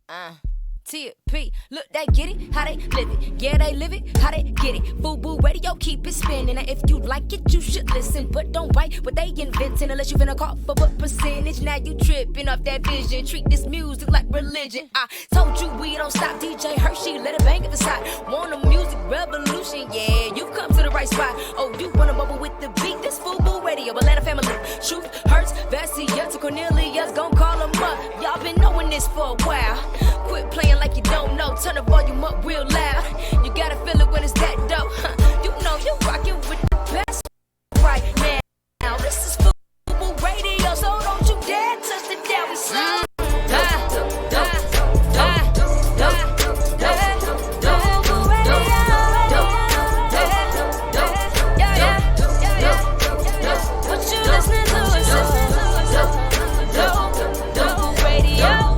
TP, look, they get it, how they live it. Yeah, they live it, how they get it. FUBU Radio, keep it spinning. And if you like it, you should listen. But don't bite what they inventing unless you finna call for what percentage. Now you tripping off that vision. Treat this music like religion. I told you we don't stop. DJ Hershey, let it bang at the side. Want a music revolution? Yeah, you come to the right spot. Oh, you wanna bubble with the beat? This FUBU Radio, Atlanta family. Truth hurts, Vassia to Cornelius, gon' call them up. Y'all been knowing this for a while. Quit playing like you don't know. Turn the volume up real loud. You gotta feel it when it's that dope. You know you rockin' with the best right now. This is FUBU Radio, so don't you dare touch the dial. We slide. What you listening to is FUBU Radio.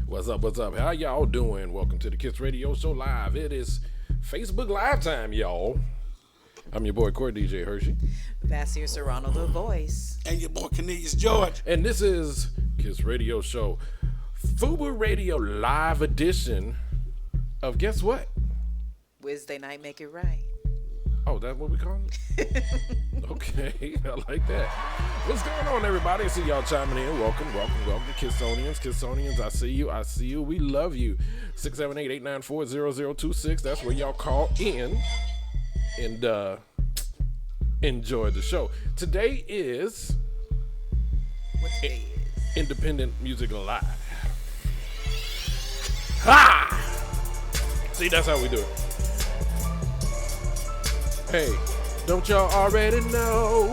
What's up? How y'all doing? Welcome to the Kiss Radio Show Live. It is Facebook Live time, y'all. I'm your boy, DJ Hershey. Vassia Serrano, the voice. And your boy, Cornelius George. And this is Kiss Radio Show FUBU Radio Live edition of guess what? Wednesday night, make it right. Oh, that's what we call it? Okay, I like that. What's going on, everybody? I see y'all chiming in. Welcome to Kissonians. I see you. We love you. 678-894-0026. That's where y'all call in and enjoy the show. Today is Independent Music Live. Ha! See, that's how we do it. Hey, don't y'all already know?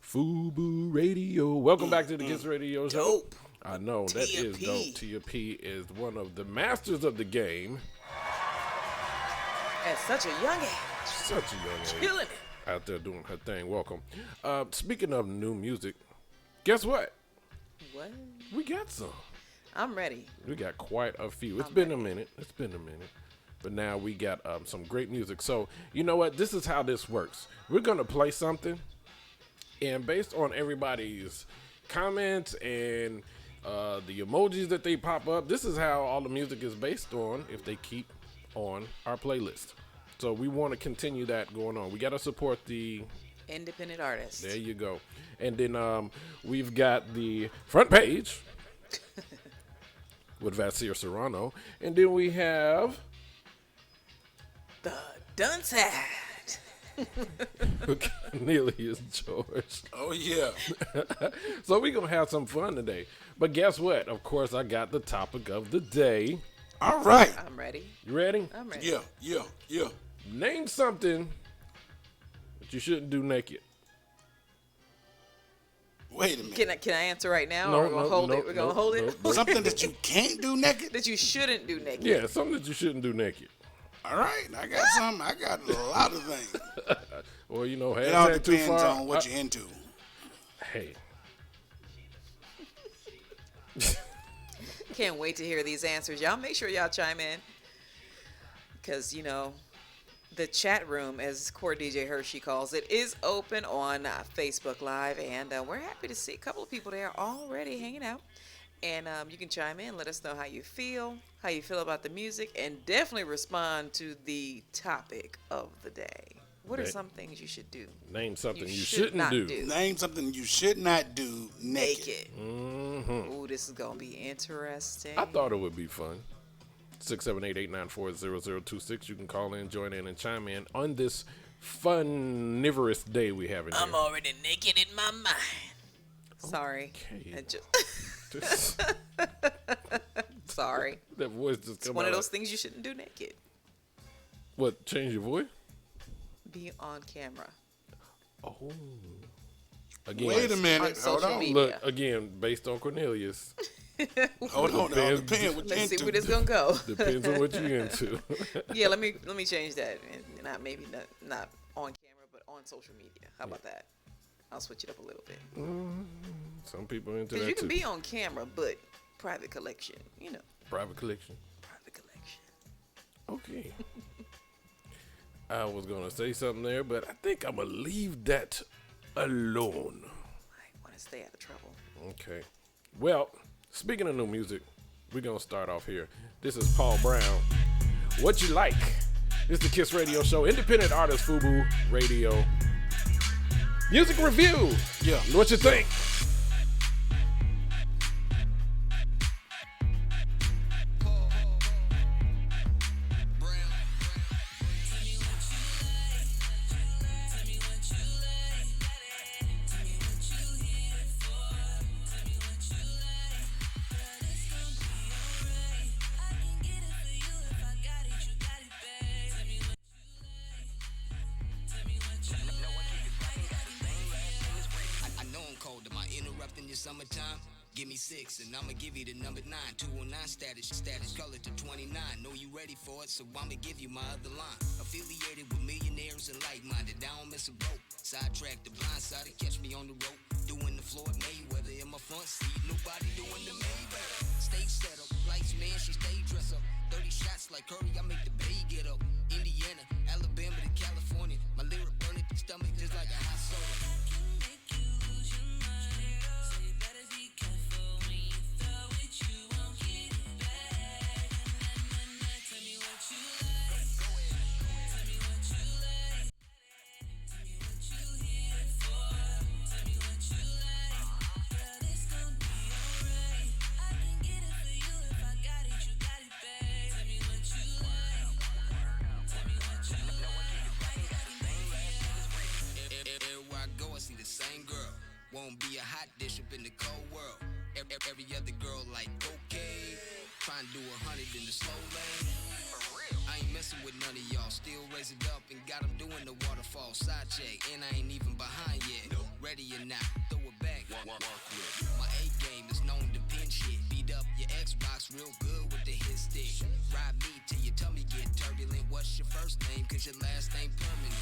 FUBU Radio. Welcome back to the Kiss Radio Show. Dope. I know, that is dope. TP is one of the masters of the game. At such a young age. Killing it. Out there doing her thing. Welcome. Speaking of new music, guess what? What? We got some. I'm ready. We got quite a few. It's been a minute. But now we got some great music. So, you know what? This is how this works. We're going to play something. And based on everybody's comments and the emojis that they pop up, this is how all the music is based on if they keep on our playlist. So we want to continue that going on. We got to support the independent artists. There you go. And then we've got the front page with Vassia Serrano. And then we have the Dunce Hat. Cornelius George. Oh, yeah. So we're going to have some fun today. But guess what? Of course, I got the topic of the day. All right. I'm ready. You ready? I'm ready. Yeah. Name something that you shouldn't do naked. Wait a minute. Can I answer right now? No, or we're going to hold it? We're going to hold it? No. Something that you can't do naked? That you shouldn't do naked. Yeah, something that you shouldn't do naked. All right. I got some. I got a lot of things. Well, you know, It all hashtag too depends far. on what you're into. Hey. Can't wait to hear these answers. Y'all make sure y'all chime in. Because, you know, the chat room, as Core DJ Hershey calls it, is open on Facebook Live. And we're happy to see a couple of people there already hanging out. And you can chime in, let us know how you feel about the music, and definitely respond to the topic of the day. What are some things you should do? Name something you shouldn't do. Name something you should not do naked. Mm-hmm. Ooh, this is going to be interesting. I thought it would be fun. 678-894-0026. You can call in, join in, and chime in on this funivorous day we have in here. I'm already naked in my mind. Sorry. Okay. Sorry. That voice just It's come one out of those like, things you shouldn't do naked. What, change your voice? Be on camera. Oh. Again, Wait a minute. On social Hold on. media. Look, again, based on Cornelius, Hold on, now. Depends what Let's see you're where into. this gonna go. Depends on what you're into. Yeah, let me change that. And not maybe not on camera, but on social media. How about that? I'll switch it up a little bit. Some people into Because that you can too. be on camera, but private collection, Private collection. private collection. Okay. I was gonna say something there, but I think I'm gonna leave that alone. I want to stay out of trouble. Okay. Well, speaking of new music, we're gonna start off here. This is Paul Brown. What You Like? This is the Kiss Radio Show. Independent artist FUBU Radio. Music review. Yeah. What you think? I know I'm cold. Am I interrupting your summertime? Give me 6 and I'ma give you the number 9. 209 status color to 29. Know you ready for it, so I'ma give you my other line. Affiliated with millionaires and like-minded. I don't miss a boat. Sidetrack the blind side and catch me on the road. Doing the Floyd Mayweather in my front seat. Nobody doing the Mayweather. Stage set up, lights man, she stay dress up. 30 shots like Curry, I make the bay get up. Indiana, Alabama to California. My lyric burn at the stomach just like a hot soda. Everywhere I go, I see the same girl. Won't be a hot dish up in the cold world. Every other girl like, okay. Trying to do 100 in the slow lane. I ain't messing with none of y'all. Still raise it up and got them doing the waterfall. Side check, and I ain't even behind yet. Ready or not, throw it back. My A game is known to pin shit. Beat up your Xbox real good with the hit stick. Ride me till your tummy get turbulent. What's your first name? Cause your last name permanent.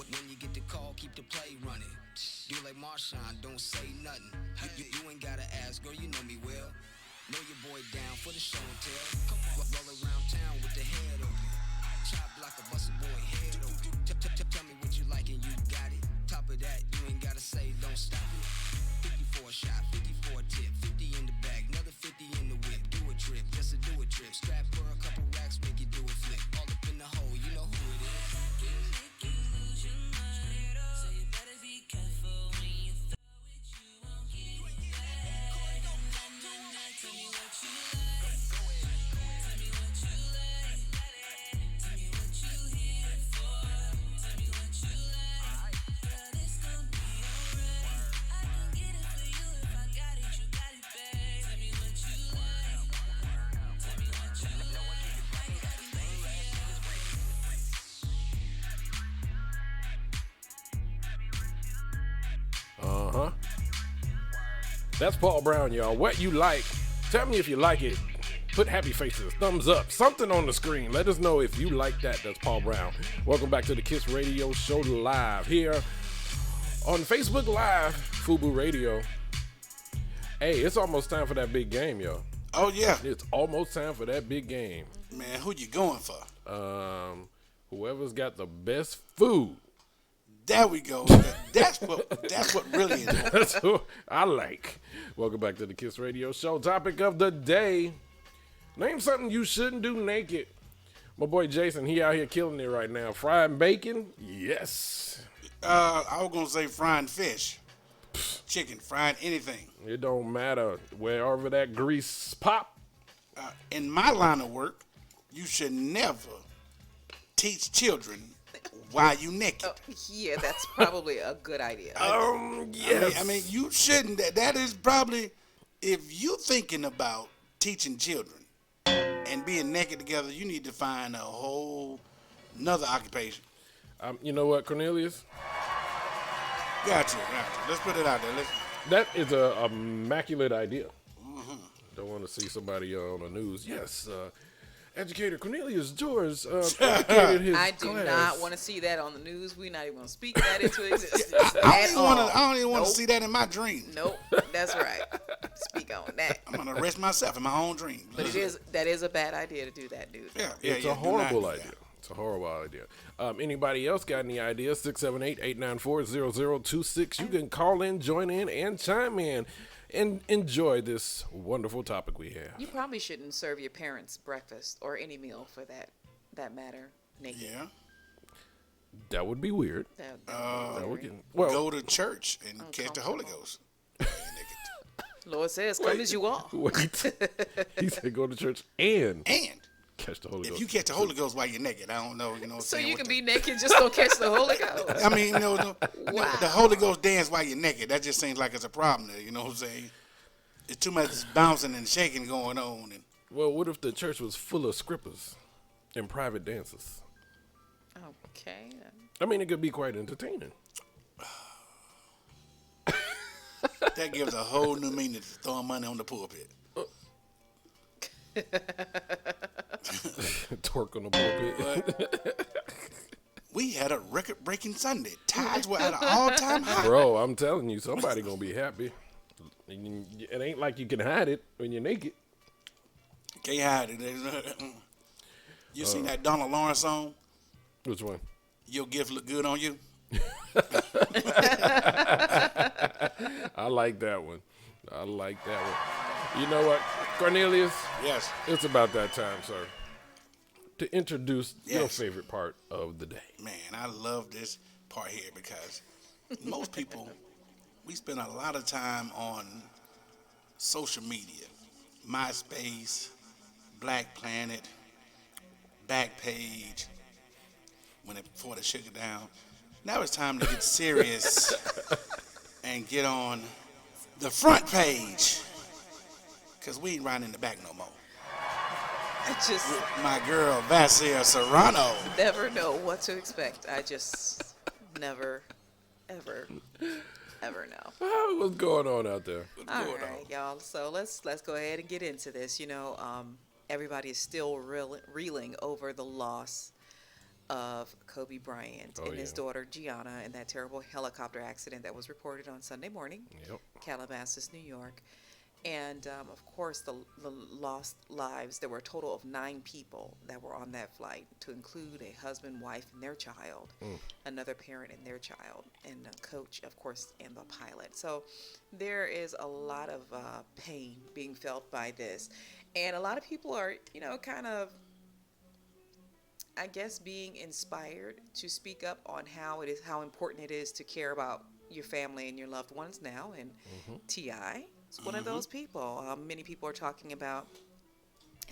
When you get the call, keep the play running. Do like Marshawn, don't say nothing. You ain't gotta ask, girl, you know me well. Know your boy down for the show and tell. Come on, roll around town with the head open. Chop block a bust a boy head open. Tell me what you like and you got it. Top of that, you ain't gotta say, don't stop it. 50 for a shot, 50 for a tip, 50 in the bag, another 50 in the whip. Do a trip, just to do a trip. Strap for a couple racks, make you do a flip. All up in the hole, you know who it is. Uh-huh. That's Paul Brown, y'all. What you like? Tell me if you like it. Put happy faces, thumbs up, something on the screen. Let us know if you like that. That's Paul Brown. Welcome back to the Kiss Radio Show live here on Facebook Live, FUBU Radio. Hey, it's almost time for that big game, y'all. Oh, yeah. It's almost time for that big game. Man, who you going for? Whoever's got the best food. There we go. That's what really is. That's who I like. Welcome back to the Kiss Radio Show. Topic of the day. Name something you shouldn't do naked. My boy Jason, he out here killing it right now. Frying bacon? Yes. I was going to say frying fish. Chicken, frying anything. It don't matter. Wherever that grease pop, In my line of work, you should never teach children while you naked. Yeah, that's probably a good idea. Yes. I mean, you shouldn't. That is probably, if you thinking about teaching children and being naked together, you need to find a whole another occupation. You know what, Cornelius? Gotcha. Let's put it out there. That is a immaculate idea. Don't want to see somebody on the news. Yes, educator Cornelius George educated his I do class. not want to see that on the news. We're not even going to speak that into existence. I don't even want to see that in my dreams. Nope, that's right. Speak on that. I'm gonna arrest myself in my own dreams. But that is a bad idea to do that, dude. Yeah, It's a horrible idea. It's a horrible idea. Anybody else got any ideas? 678-894-0026. You can call in, join in, and chime in and enjoy this wonderful topic we have. You probably shouldn't serve your parents breakfast or any meal for that matter naked. Yeah. That would be weird. That would get, well, Go to church and catch the Holy Ghost. Lord says, "Come as you are." wait. He said go to church and And catch the Holy if Ghost. you catch the Holy Ghost while you're naked, I don't know. You know what I'm So saying? you What can the- be naked, just don't catch the Holy Ghost. I mean, the Holy Ghost dance while you're naked. That just seems like it's a problem there. You know what I'm saying? It's too much bouncing and shaking going on. And Well, what if the church was full of strippers and private dancers? Okay. I mean, it could be quite entertaining. that gives a whole new meaning to throwing money on the pulpit. Twerk on the pulpit. We had a record-breaking Sunday. Tides were at an all-time high. Bro, I'm telling you, somebody gonna be happy. It ain't like you can hide it when you're naked. Can't hide it. You seen that Donald Lawrence song? Which one? Your gift look good on you. I like that one. You know what, Cornelius? Yes. It's about that time, sir, to introduce your Yes. favorite part of the day. Man, I love this part here because most people, we spend a lot of time on social media. MySpace, Black Planet, Backpage, before they shook it down. Now it's time to get serious and get on the front page because we ain't riding in the back no more. I just My girl, Vassia Serrano. never know what to expect. I just never, ever know. What's going on out there? All right, y'all. So let's go ahead and get into this. Everybody is still reeling over the loss of Kobe Bryant and his daughter Gianna in that terrible helicopter accident that was reported on Sunday morning, Calabasas, New York. And of course, the lost lives. There were a total of 9 people that were on that flight, to include a husband, wife, and their child, another parent and their child, and a coach, of course, and the pilot. So there is a lot of pain being felt by this, and a lot of people are, kind of, I guess, being inspired to speak up on how important it is to care about your family and your loved ones now. And T.I. is one of those people. Many people are talking about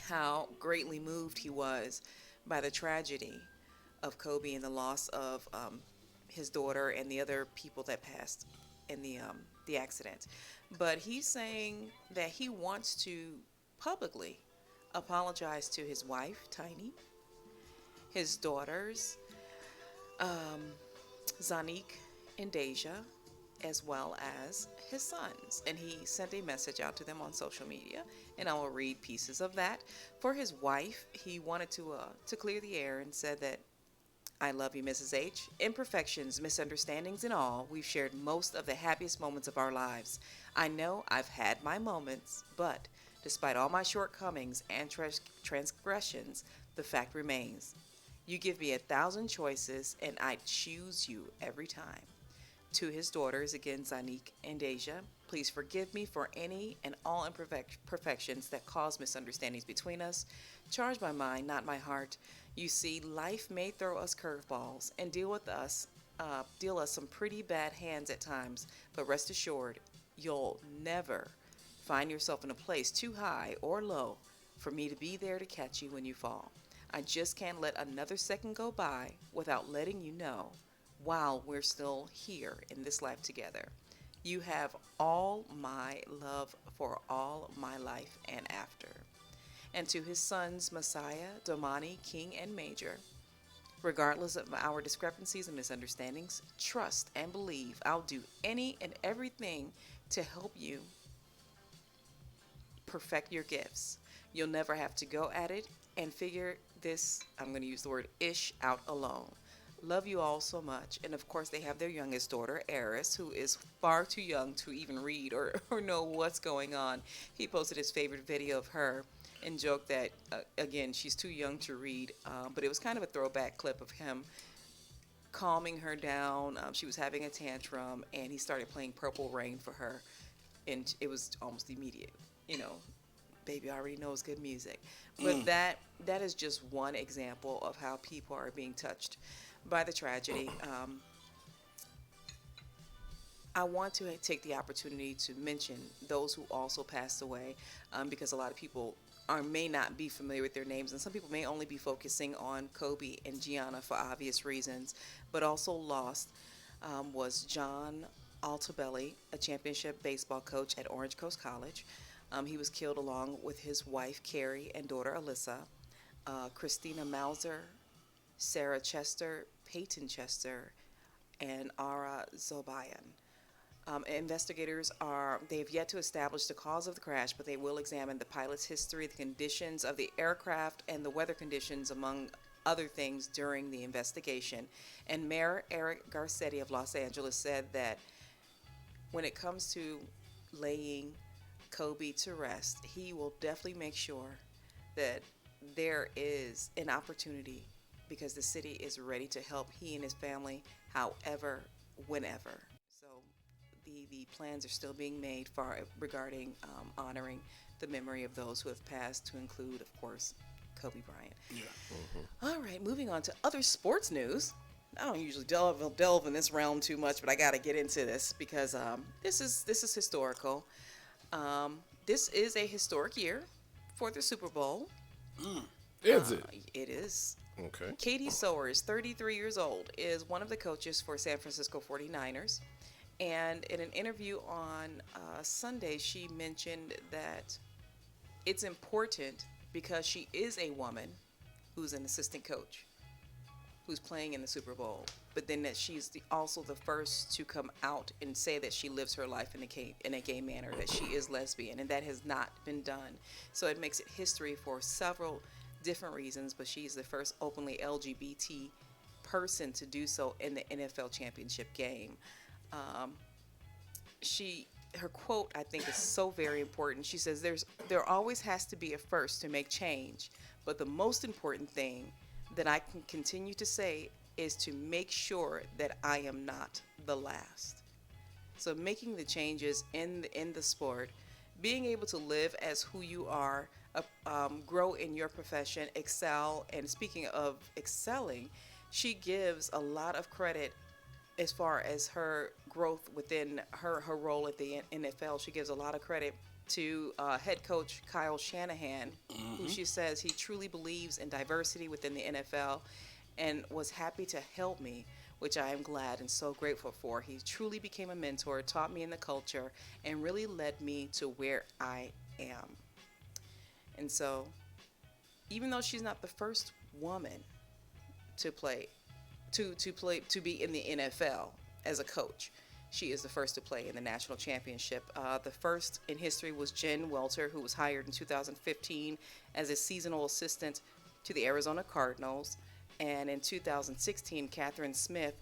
how greatly moved he was by the tragedy of Kobe and the loss of his daughter and the other people that passed in the accident. But he's saying that he wants to publicly apologize to his wife, Tiny, his daughters, Zanique and Deja, as well as his sons. And he sent a message out to them on social media, and I will read pieces of that. For his wife, he wanted to clear the air and said that, "I love you, Mrs. H. Imperfections, misunderstandings, and all, we've shared most of the happiest moments of our lives. I know I've had my moments, but despite all my shortcomings and transgressions, the fact remains. You give me 1,000 choices, and I choose you every time." To his daughters, again, Zanique and Deja, please forgive me for any and all imperfections that cause misunderstandings between us. Charge my mind, not my heart. You see, life may throw us curveballs and deal us some pretty bad hands at times, but rest assured, you'll never find yourself in a place too high or low for me to be there to catch you when you fall. I just can't let another second go by without letting you know while we're still here in this life together. You have all my love for all my life and after. And to his sons, Messiah, Domani, King, and Major, regardless of our discrepancies and misunderstandings, trust and believe I'll do any and everything to help you perfect your gifts. You'll never have to go at it and figure this, I'm going to use the word ish, out alone. Love you all so much. And of course, they have their youngest daughter, Eris, who is far too young to even read or know what's going on. He posted his favorite video of her and joked that, again, she's too young to read. But it was kind of a throwback clip of him calming her down. She was having a tantrum, and he started playing Purple Rain for her. And it was almost immediate. You know, baby already knows good music. But that is just one example of how people are being touched by the tragedy. I want to take the opportunity to mention those who also passed away, because a lot of people may not be familiar with their names, and some people may only be focusing on Kobe and Gianna for obvious reasons. But also lost was John Altobelli, a championship baseball coach at Orange Coast College. He was killed along with his wife Carrie and daughter Alyssa. Christina Mauser, Sarah Chester, Peyton Chester, and Ara Zobayan. Investigators they have yet to establish the cause of the crash, but they will examine the pilot's history, the conditions of the aircraft, and the weather conditions, among other things, during the investigation. And Mayor Eric Garcetti of Los Angeles said that when it comes to laying Kobe to rest, he will definitely make sure that there is an opportunity, because the city is ready to help he and his family however, whenever. So the plans are still being made regarding honoring the memory of those who have passed, to include, of course, Kobe Bryant. Yeah. All right, moving on to other sports news. I don't usually delve in this realm too much, but I got to get into this because this is historical. This is a historic year for the Super Bowl. Is it? It is. Okay. Katie Sowers, 33 years old, is one of the coaches for San Francisco 49ers. And in an interview on Sunday, she mentioned that it's important because she is a woman who's an assistant coach, who's playing in the Super Bowl, but then that she's also the first to come out and say that she lives her life in a gay manner, that she is lesbian, and that has not been done. So it makes it history for several different reasons, but she's the first openly LGBT person to do so in the NFL championship game. Her quote, I think, is so very important. She says, there always has to be a first to make change, but the most important thing that I can continue to say is to make sure that I am not the last. So making the changes in the sport, being able to live as who you are, grow in your profession, excel. And speaking of excelling, she gives a lot of credit as far as her growth within her role at the NFL. She gives a lot of credit to head coach Kyle Shanahan, who she says he truly believes in diversity within the NFL and was happy to help me, which I am glad and so grateful for. He truly became a mentor, taught me in the culture, and really led me to where I am. And so, even though she's not the first woman to be in the NFL as a coach, she is the first to play in the national championship. The first in history was Jen Welter, who was hired in 2015 as a seasonal assistant to the Arizona Cardinals. And in 2016, Catherine Smith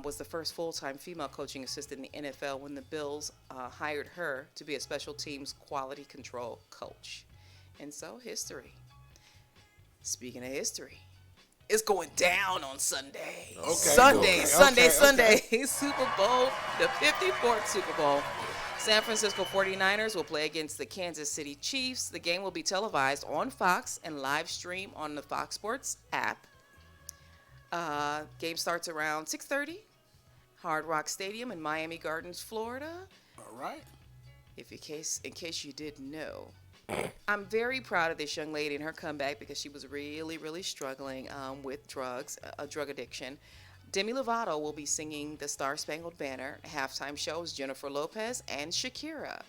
was the first full-time female coaching assistant in the NFL when the Bills hired her to be a special teams quality control coach. And so, history. Speaking of history, it's going down on Sunday. Okay, Sunday. Super Bowl, the 54th Super Bowl. San Francisco 49ers will play against the Kansas City Chiefs. The game will be televised on Fox and live stream on the Fox Sports app. Game starts around 6:30. Hard Rock Stadium in Miami Gardens, Florida. All right. In case you didn't know, I'm very proud of this young lady and her comeback because she was really, really struggling with drugs, a drug addiction. Demi Lovato will be singing the Star Spangled Banner. Halftime shows Jennifer Lopez and Shakira.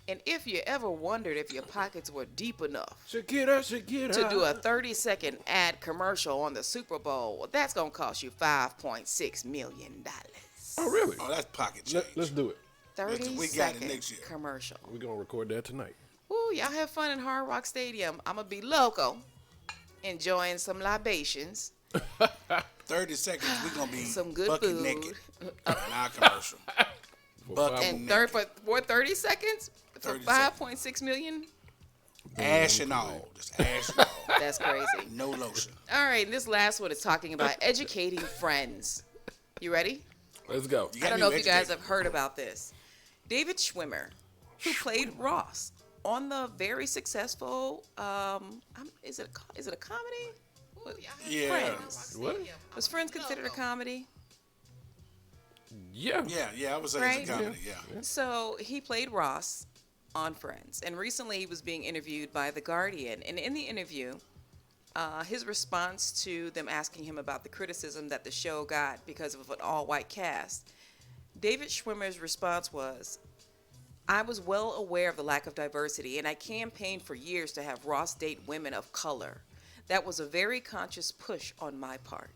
And if you ever wondered if your pockets were deep enough Shakira. to do a 30-second ad commercial on the Super Bowl, well, that's going to cost you $5.6 million. Oh, really? Oh, that's pocket change. Let's do it. 30-second next year. commercial. We're going to record that tonight. Ooh, y'all have fun in Hard Rock Stadium. I'm going to be loco, enjoying some libations. 30 seconds, we're going to be Some good bucket food. naked in our commercial. Bucket And naked. for 30 seconds? For 30 seconds. $5.6 million? Ash and all. Just ash and all. That's crazy. No lotion. All right, and this last one is talking about educating friends. You ready? Let's go. You I gotta don't be know if you guys educated. have heard about this. David Schwimmer, who played Ross on the very successful, is it a comedy? Yeah. Friends. What? Was Friends considered a comedy? Yeah. Yeah, I would say Right? it's a comedy, yeah. So he played Ross on Friends, and recently he was being interviewed by The Guardian. And in the interview, his response to them asking him about the criticism that the show got because of an all-white cast, David Schwimmer's response was, "I was well aware of the lack of diversity, and I campaigned for years to have Ross date women of color. That was a very conscious push on my part."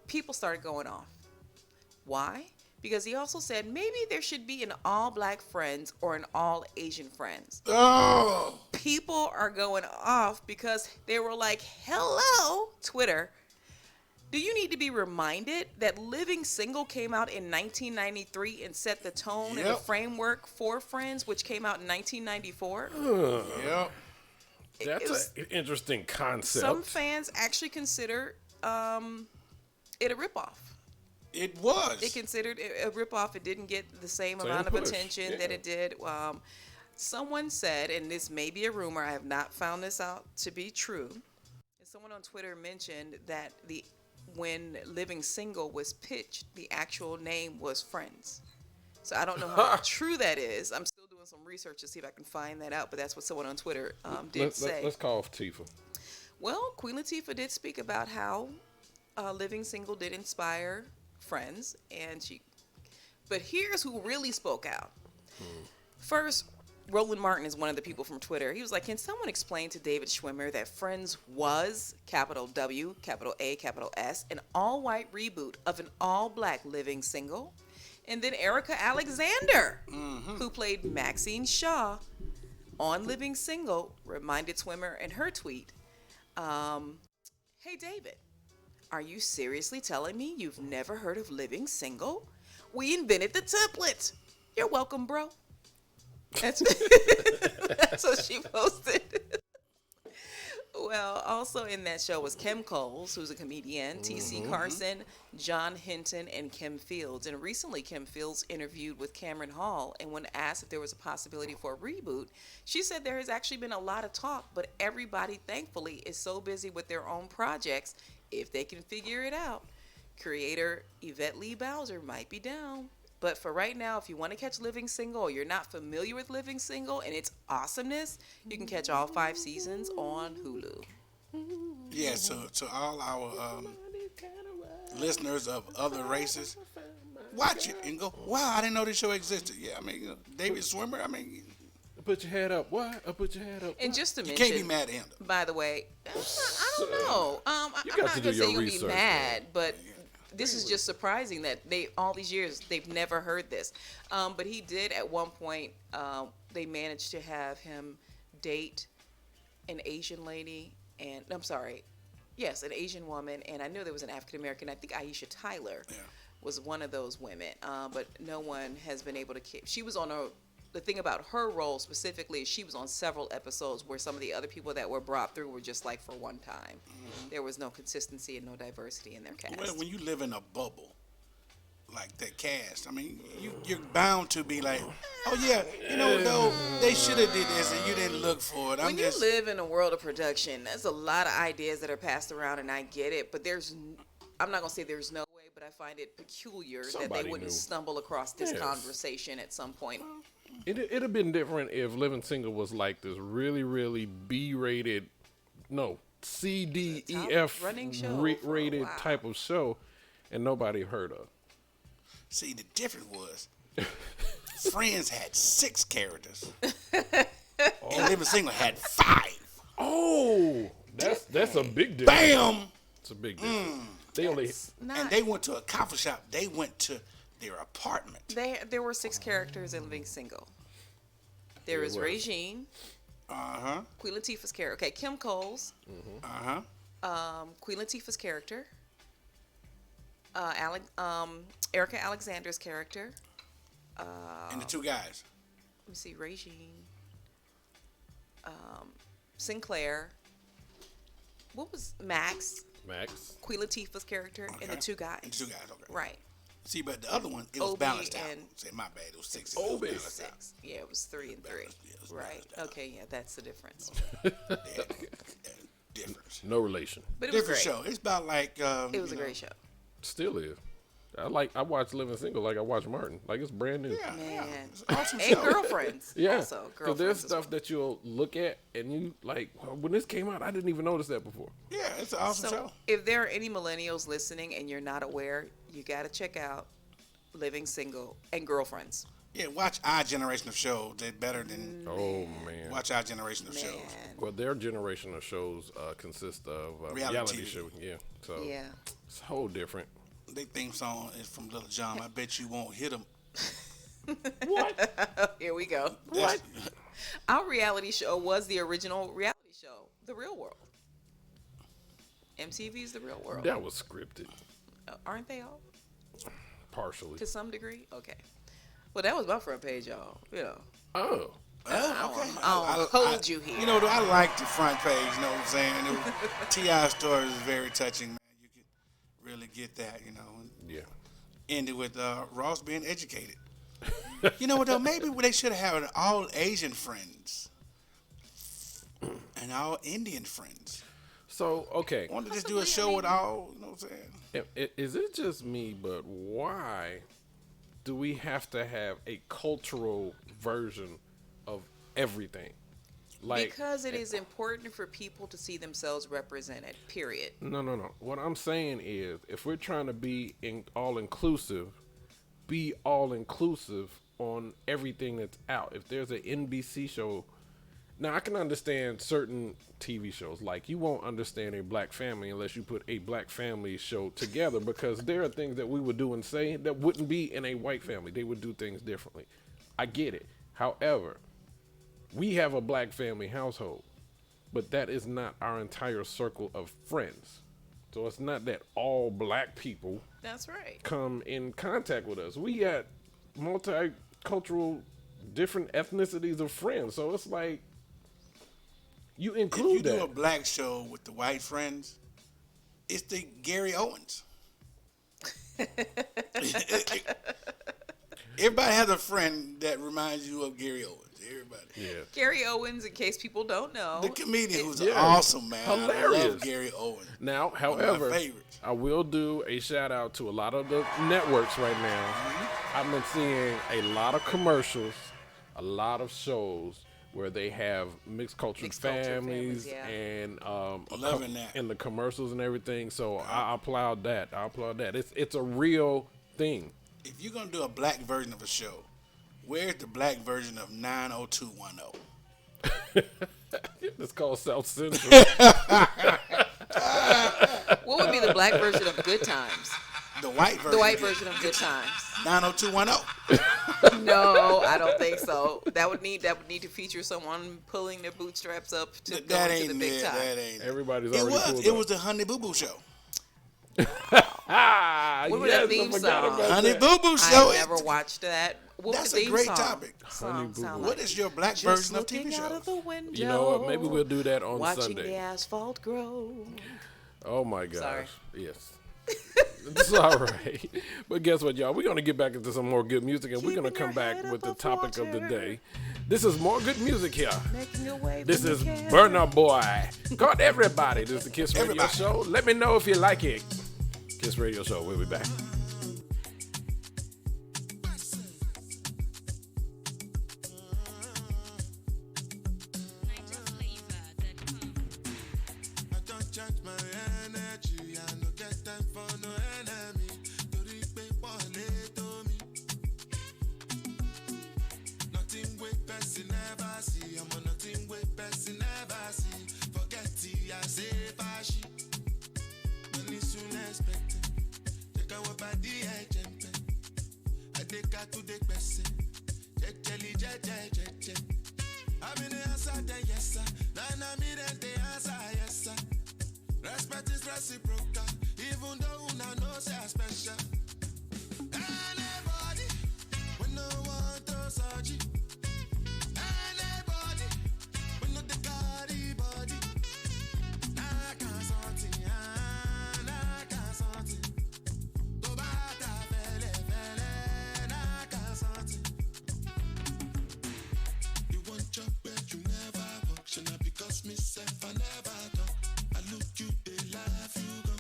People started going off. Why? Because he also said maybe there should be an all black Friends or an all Asian Friends. Oh! People are going off because they were like, hello, Twitter. Do you need to be reminded that Living Single came out in 1993 and set the tone and the Yep. framework for Friends, which came out in 1994? Yep. That's It was- an interesting concept. Some fans actually consider it a ripoff. It was. They considered it a ripoff. It didn't get the same Same amount of push, attention yeah. that it did. Someone said, and this may be a rumor, I have not found this out to be true. Someone on Twitter mentioned that when Living Single was pitched, the actual name was Friends. So I don't know how true that is. I'm still doing some research to see if I can find that out, but that's what someone on Twitter did say. Let's call Tifa. Well, Queen Latifah did speak about how Living Single did inspire Friends, but here's who really spoke out. First, Roland Martin is one of the people from Twitter. He was like, can someone explain to David Schwimmer that Friends was, capital W, capital A, capital S, an all-white reboot of an all-black Living Single? And then Erica Alexander, who played Maxine Shaw on Living Single, reminded Schwimmer in her tweet, hey, David, are you seriously telling me you've never heard of Living Single? We invented the template. You're welcome, bro. That's what she posted. Well, also in that show was Kim Coles, who's a comedian, T.C. Carson, John Hinton, and Kim Fields. And recently, Kim Fields interviewed with Cameron Hall, and when asked if there was a possibility for a reboot, she said there has actually been a lot of talk, but everybody, thankfully, is so busy with their own projects. If they can figure it out, creator Yvette Lee Bowser might be down. But for right now, if you want to catch Living Single or you're not familiar with Living Single and its awesomeness, you can catch all 5 seasons on Hulu. Yeah, so to all our listeners of other races, watch it and go, wow, I didn't know this show existed. Yeah, I mean, David Schwimmer, I mean, Put your head up. What? Put your head up. And just to you mention, can't be mad at him. by the way, I don't know. I'm You not got to do gonna say your you'll be research, mad, but this is just surprising that all these years they've never heard this. But he did at one point. They managed to have him date an Asian lady, and I'm sorry, yes, an Asian woman, and I knew there was an African American. I think Aisha Tyler was one of those women, but no one has been able to keep. She was on a. The thing about her role specifically is she was on several episodes where some of the other people that were brought through were just like for one time. There was no consistency and no diversity in their cast. Well, when you live in a bubble like that cast, I mean, you're bound to be like, oh yeah, no, they should have did this and you didn't look for it. When you live in a world of production, there's a lot of ideas that are passed around, and I get it, but I'm not going to say there's no way, but I find it peculiar that Somebody they wouldn't knew. stumble across this Yes. conversation at some point. It'd have been different if Living Single was like this really, really B-rated, no, C, D, E, F running show rated for a while. type of show, and nobody heard of. See, the difference was Friends had 6 characters, and Living Single had 5. Oh, that's a big difference. Bam! It's a big difference. They only And they went to a coffee shop. They went to their apartment. There were 6 characters in Living Single. There There was was. Regine, Queen Latifah's character. Okay, Kim Coles, Queen Latifah's character, Erica Alexander's character. And the 2 guys. Let me see, Regine, Sinclair. What was Max? Queen Latifah's character, and the 2 guys. And the 2 guys, okay. Right. See, but the other one, it was Obi balanced out. and- Say, my bad, it was 6. Obi. It was balanced out. 6. Yeah, it was 3 and 3. Yeah, it was Right. balanced out. Okay, yeah, that's the difference. Difference. no relation. But it was Different great. show. It's about like It was a great show. Still is. I watch Living Single like I watch Martin. Like it's brand new. Yeah, Man. it's an awesome And show. Girlfriends. Yeah. Also, 'Cause Girlfriends. there's as stuff that you'll look at and you like, well, when this came out, I didn't even notice that before. Yeah, it's an awesome So, show. if there are any millennials listening and you're not aware, you got to check out Living Single and Girlfriends. Yeah, watch our generation of shows. They're better than Oh man. watch our generation of shows. Man. Well, their generation of shows consist of Reality reality TV. show. Yeah. So Yeah. it's a whole different. Their theme song is from Little John. I bet you won't hit them. Here we go. What? Our reality show was the original reality show, The Real World. MTV's The Real World. That was scripted, Aren't they all? partially. To some degree? Okay. Well, that was my front page, y'all. You know. Oh. Okay. I'll hold you here. You know, I like the front page. You know what I'm saying? T.I. story is very touching, man. You could really get that, you know. And Yeah. ended with Ross being educated. You know what, though? Maybe they should have had all Asian friends and all Indian friends. So okay. I wanted to just do a show with all, you know what I'm saying? Is it just me, but why do we have to have a cultural version of everything? Like, Because it is important for people to see themselves represented, period. no. What I'm saying is, if we're trying to be all inclusive, be all inclusive on everything that's out. If there's an NBC show, now I can understand certain TV shows. Like, you won't understand a black family unless you put a black family show together, because there are things that we would do and say that wouldn't be in a white family. They would do things differently. I get it. However, we have a black family household, but that is not our entire circle of friends. So it's not that all black people That's right. come in contact with us. We got multicultural, different ethnicities of friends. So it's like, you If you include do a that. black show with the white friends, it's the Gary Owens. Everybody has a friend that reminds you of Gary Owens. Everybody. Yeah. Gary Owens, in case people don't know. The comedian who's Yeah. awesome, man. I Hilarious. love Gary Owens. Now, One of however, my favorites. I will do a shout out to a lot of the networks right now. I've been seeing a lot of commercials, a lot of shows where they have mixed culture families, yeah. and Loving that. in the commercials and everything. So I applaud that. It's a real thing. If you're going to do a black version of a show, where's the black version of 90210? It's called South Central. What would be the black version of Good Times? The white version. The white version of Good Times. 90210. No, I don't think so. That would need to feature someone pulling their bootstraps up to go That into the ain't big it. time. That ain't it. Everybody's It already was. pulled It up. was the Honey Boo Boo Show. What was that theme song? Honey Boo Boo I Show. never watched that. What That's was the a theme great song? topic. Honey Boo Boo. What is your black Just version of looking TV out of shows? the window, You know what? Maybe we'll do that on watching Sunday. the asphalt grow. Oh my gosh. Sorry. Yes. It's all right. But guess what, y'all? We're going to get back into some more good music, and we're going to Keeping come your back head with the above topic of the water. day. This is more good music here. Making your way This when is you can. Burna Boy. Called Everybody. This is the Kiss Radio Everybody. Show. Let me know if you like it. Kiss Radio Show. We'll be back. never see. I'm on nothing with person never see. Forget it, I say bashi. Money soon expected. Take our body, I jump. I take her to the person. Jelly, jelly. I'm in the answer, then yes, sir. Then I'm in the answer, yes, sir. Respect is reciprocal, even though una know say I special. Anybody, we no want to surgery. Anybody, we no the carry body. I can't something, I can't something. To bata fele, I can't something. You want your bed, you never walk. Should not because myself I never talk. I look you, they laugh, you go.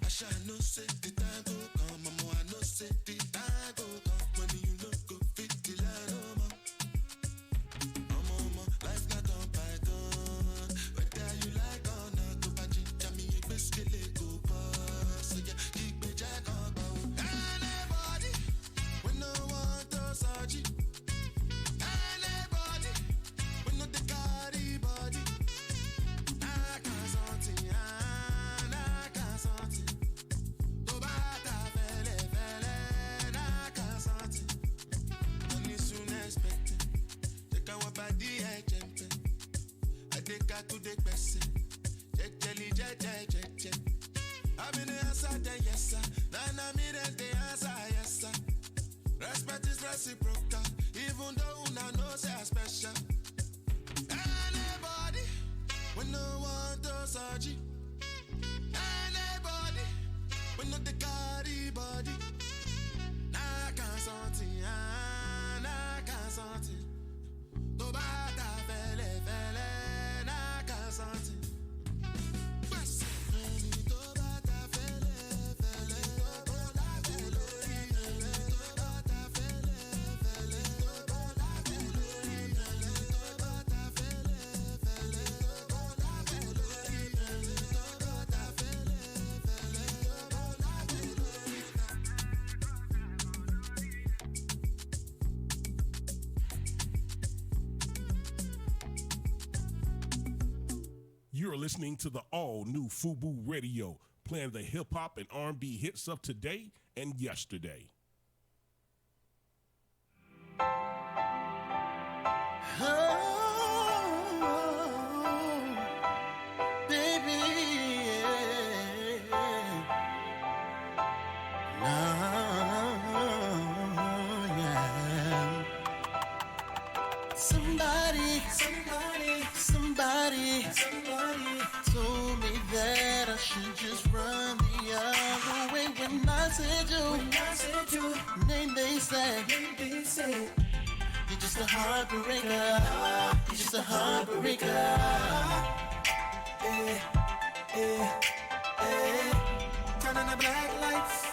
I shall no say the time go come, mama, I no say the time go come. Money you no go fit the line, no more. Mama, life not on python. Whether you like or not, to buy ginger me a biscuit, go pass. So yeah, keep me jack on bow. Anybody, we no want to surgery. Anybody, we no the carry body. I can't something, I can't something. To bata fele, I can't something. Money soon expected. Take our body, I jump. I take her to the person. Jelly. I'm in the answer, then yes, sir. Then I'm in the answer, yes, sir. Respect is reciprocal, even though una know say I special. Anybody, we no want to surgery. Anybody, we no the carry body. I can't something, I can't something. To bata fele, I can't something. You're listening to the all-new FUBU Radio, playing the hip-hop and R&B hits of today and yesterday. Somebody told me that I should just run the other way. When I said you, name they said, you're just a heartbreaker. You're just a heartbreaker. Turn on the black lights.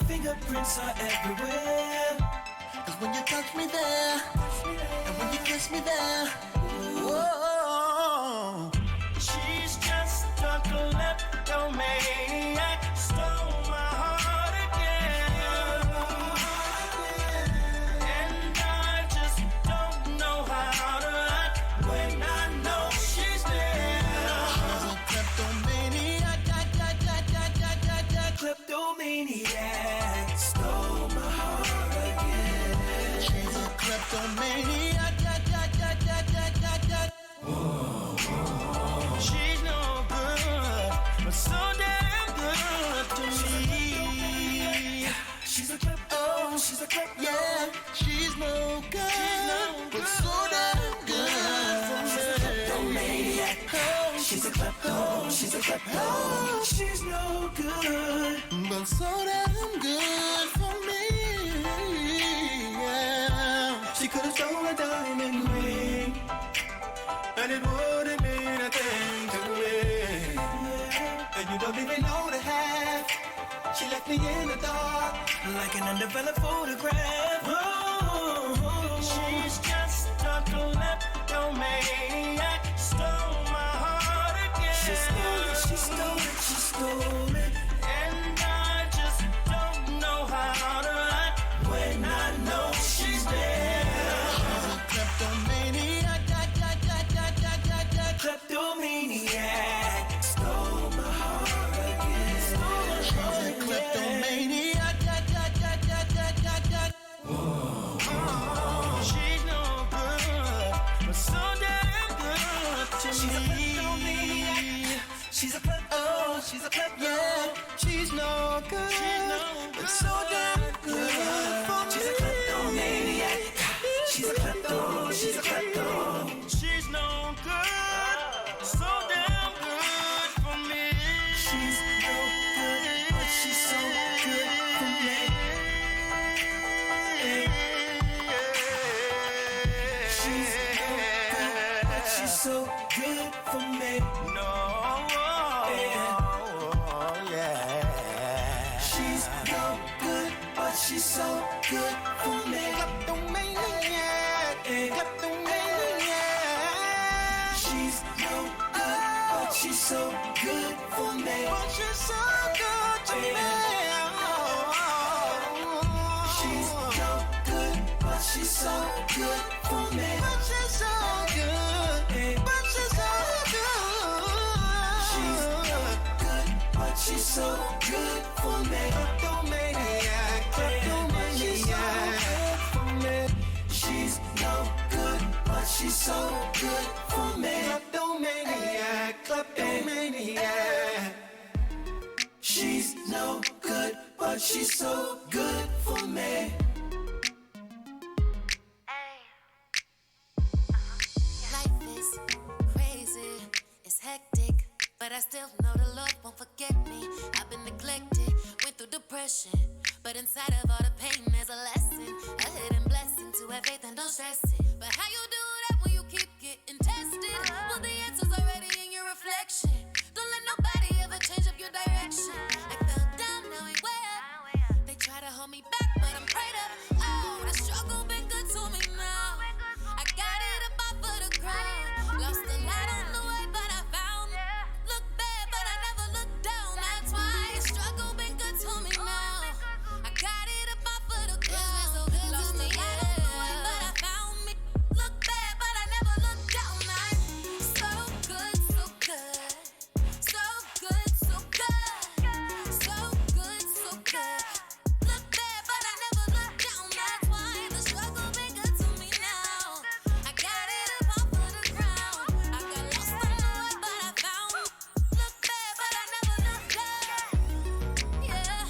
Fingerprints are everywhere. 'Cause when you touch me there, and when you kiss me there, whoa. She's just a kleptomaniac, stole my heart again. And I just don't know how to act when I know she's there. She's a kleptomaniac, kleptomaniac, stole my heart again. She's a kleptomaniac. She's no good, but so damn good to me. She's a klepto, she's a klepto. Yeah, she's no good, but so damn good for me. She's a kleptomaniac. Oh, she's a klepto, she's a klepto. Oh, she's no good, but so damn good for me. Yeah. She could have stolen a diamond ring, and it wouldn't mean a thing to me. And you don't even know the half. She left me in the dark, like an undeveloped photograph. Oh, she's just a kleptomaniac, stole my heart again. She stole it. And I just don't know how to act when I She's a klepto, she's a klepto. She's no good, but so damn good for me. She's a kleptomaniac. She's a klepto, she's a klepto. She's no good, so damn good for me. She's no good, but she's so good for me. She's no good, but she's so good for me. No, yeah. She's no good, but she's so good for me. Kleptomaniac, kleptomaniac. She's no good, but she's so good for me. But she's so good to me. She's no good, but she's so good for me. But she's so good, but she's so good. She's no good, but she's so good for me. Kleptomaniac, kleptomaniac for me. She's no good, but she's so good for me. Kleptomaniac, kleptomaniac. She's no good, but she's so good for me. Life is crazy, it's hectic, but I still know the Lord won't forget me. I've been neglected, went through depression, but inside of all the pain there's a lesson, a hidden blessing to have faith and don't stress it. But how you do that when you keep getting tested? Well, the answer's already in your reflection. Don't let nobody ever change up your direction. I fell down, now I'm way up. They try to hold me back, but I'm prayed up. Oh, the struggle been good to me now. I got it up off of the ground. Lost a lot on the way, but I found it. Look bad, but I never look down. That's why the struggle been good to me now. I got it up off of the ground. Lost a lot on the way, but I found me. Look bad, but I never look down. I'm so good, so good. So good, so good. So good, so good. Look bad, but I never look down. That's why the struggle been good to me now. I got it up off of the ground. I got lost on the way, but I found it. Look bad, but I never look down. Yeah.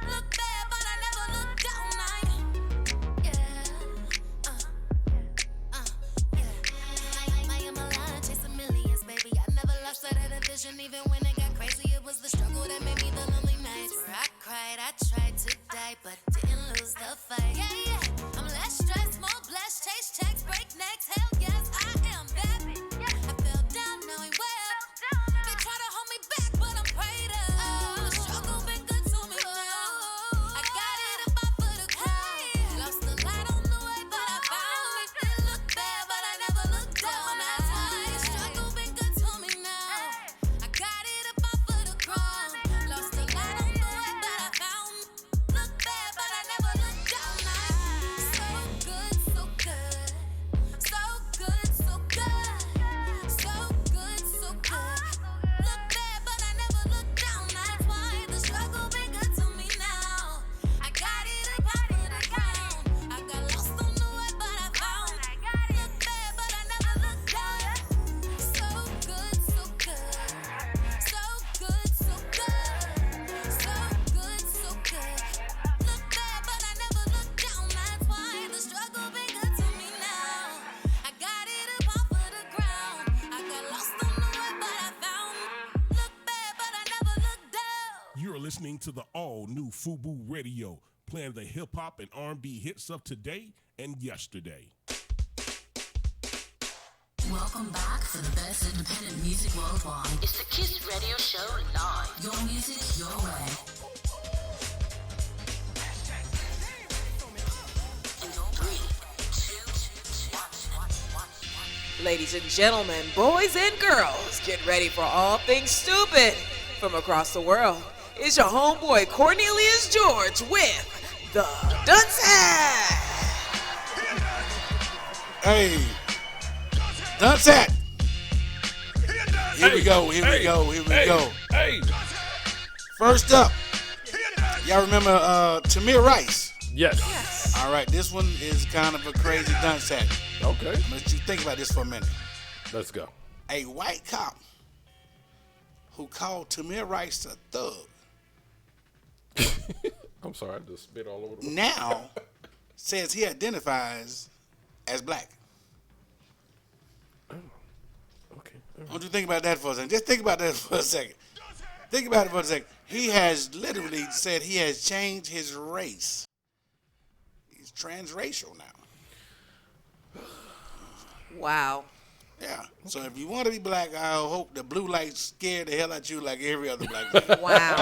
Look bad, but I never look down. I am alive, chasing millions, baby. I never lost sight of the vision, even when it got crazy. It was the struggle that made me the lonely nights where I cried, I tried to die, but didn't lose the fight. Yeah, yeah. I'm less stressed, more blessed, chase checks, break necks. Hell yes, I am that. I fell down, now I'm way up. They try to hold me back, but I'm prayed up. The struggle been good to me now. I got it up off of the ground. Lost a lot on the way, but I found it. It looked bad, but I never looked down. That's why the struggle been good to me now. I got it up off of the ground. Lost a lot on the way, but I found it. Look bad, but I never looked down. So good, so good. So good, so good. So good, so good. Look bad, but I never looked down. That's why the struggle been good to me now. I got it up off of the ground. I got lost on the way, but I found it. Look bad, but I never looked down. So good, so good. So good, so good. So good, so good. Look bad, but I never looked down. That's why the struggle been good to me now. I got it up off of the ground. I got lost on the way, but I found it. Look bad, but I never looked down. You're listening to the all-new FUBU Radio, playing the hip-hop and R&B hits of today and yesterday. Welcome back to the best independent music worldwide. It's the Kiss Radio Show live. Your music, your way. In 3, 2, 1. Ladies and gentlemen, boys and girls, get ready for all things stupid from across the world. It's your homeboy Cornelius George with the Dunce Hat. Hey, Dunce Hat. Here we go. Hey. First up, y'all remember Tamir Rice? Yes. All right, this one is kind of a crazy Dunce Hat. Okay. I'm gonna let you think about this for a minute. Let's go. A white cop who called Tamir Rice a thug, I'm sorry, I just spit all over the place. now says he identifies as black. Okay. Don't you think about that for a second? Just think about that for a second. Think about it for a second. He has literally said he has changed his race. He's transracial now. Wow. Yeah. So if you want to be black, I hope the blue light scared the hell out of you like every other black man. Wow.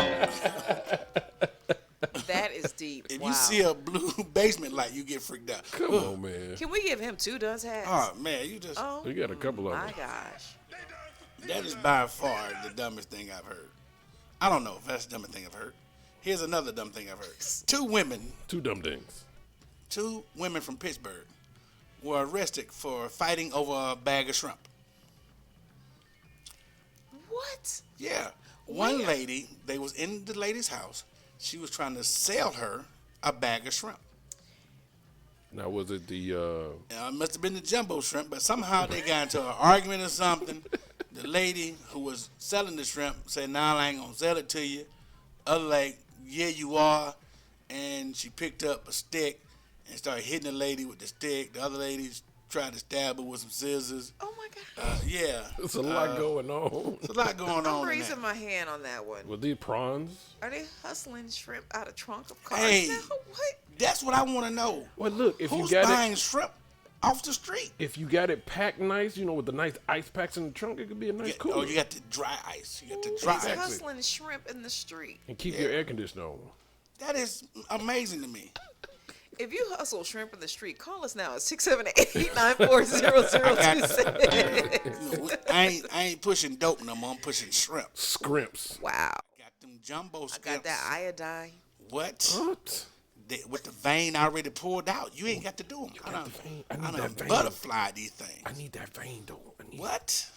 That is deep. If wow. you see a blue basement light, you get freaked out. Come on, man. Can we give him 2 dunce hats? Oh man, you just Oh, We got a couple of my them. gosh. that is by far the dumbest thing I've heard. I don't know if that's the dumbest thing I've heard. Here's another dumb thing I've heard. Two Two dumb things. women from Pittsburgh were arrested for fighting over a bag of shrimp. What? Yeah. One lady, they was in the lady's house. She was trying to sell her a bag of shrimp. Now, was it the It must have been the jumbo shrimp, but somehow they got into an argument or something. The lady who was selling the shrimp said, "Nah, I ain't gonna sell it to you." Other like, "Yeah, you are." And she picked up a stick and started hitting the lady with the stick. The other lady tried to stab her with some scissors. Oh my God. Yeah. There's a lot going on. There's a lot going I'm on in raising that. my hand on that one. Were these prawns? Are they hustling shrimp out of trunk of cars Hey. now? What? That's what I want to know. Well, look, if Who's you got buying it, shrimp off the street? if you got it packed nice, with the nice ice packs in the trunk, it could be a nice cooler. Oh, you got the dry ice. You got the dry He's ice. hustling shrimp in the street. and keep your air conditioner on. That is amazing to me. If you hustle shrimp in the street, call us now at 678-940-0026. I ain't pushing dope no more. I'm pushing shrimp. Scrimps. Wow. Got them jumbo I scrimps. got that iodine. What? What? With the vein already pulled out. You ain't got to do them. I got the vein. I need done that vein. butterfly these things. I need that vein, though. What?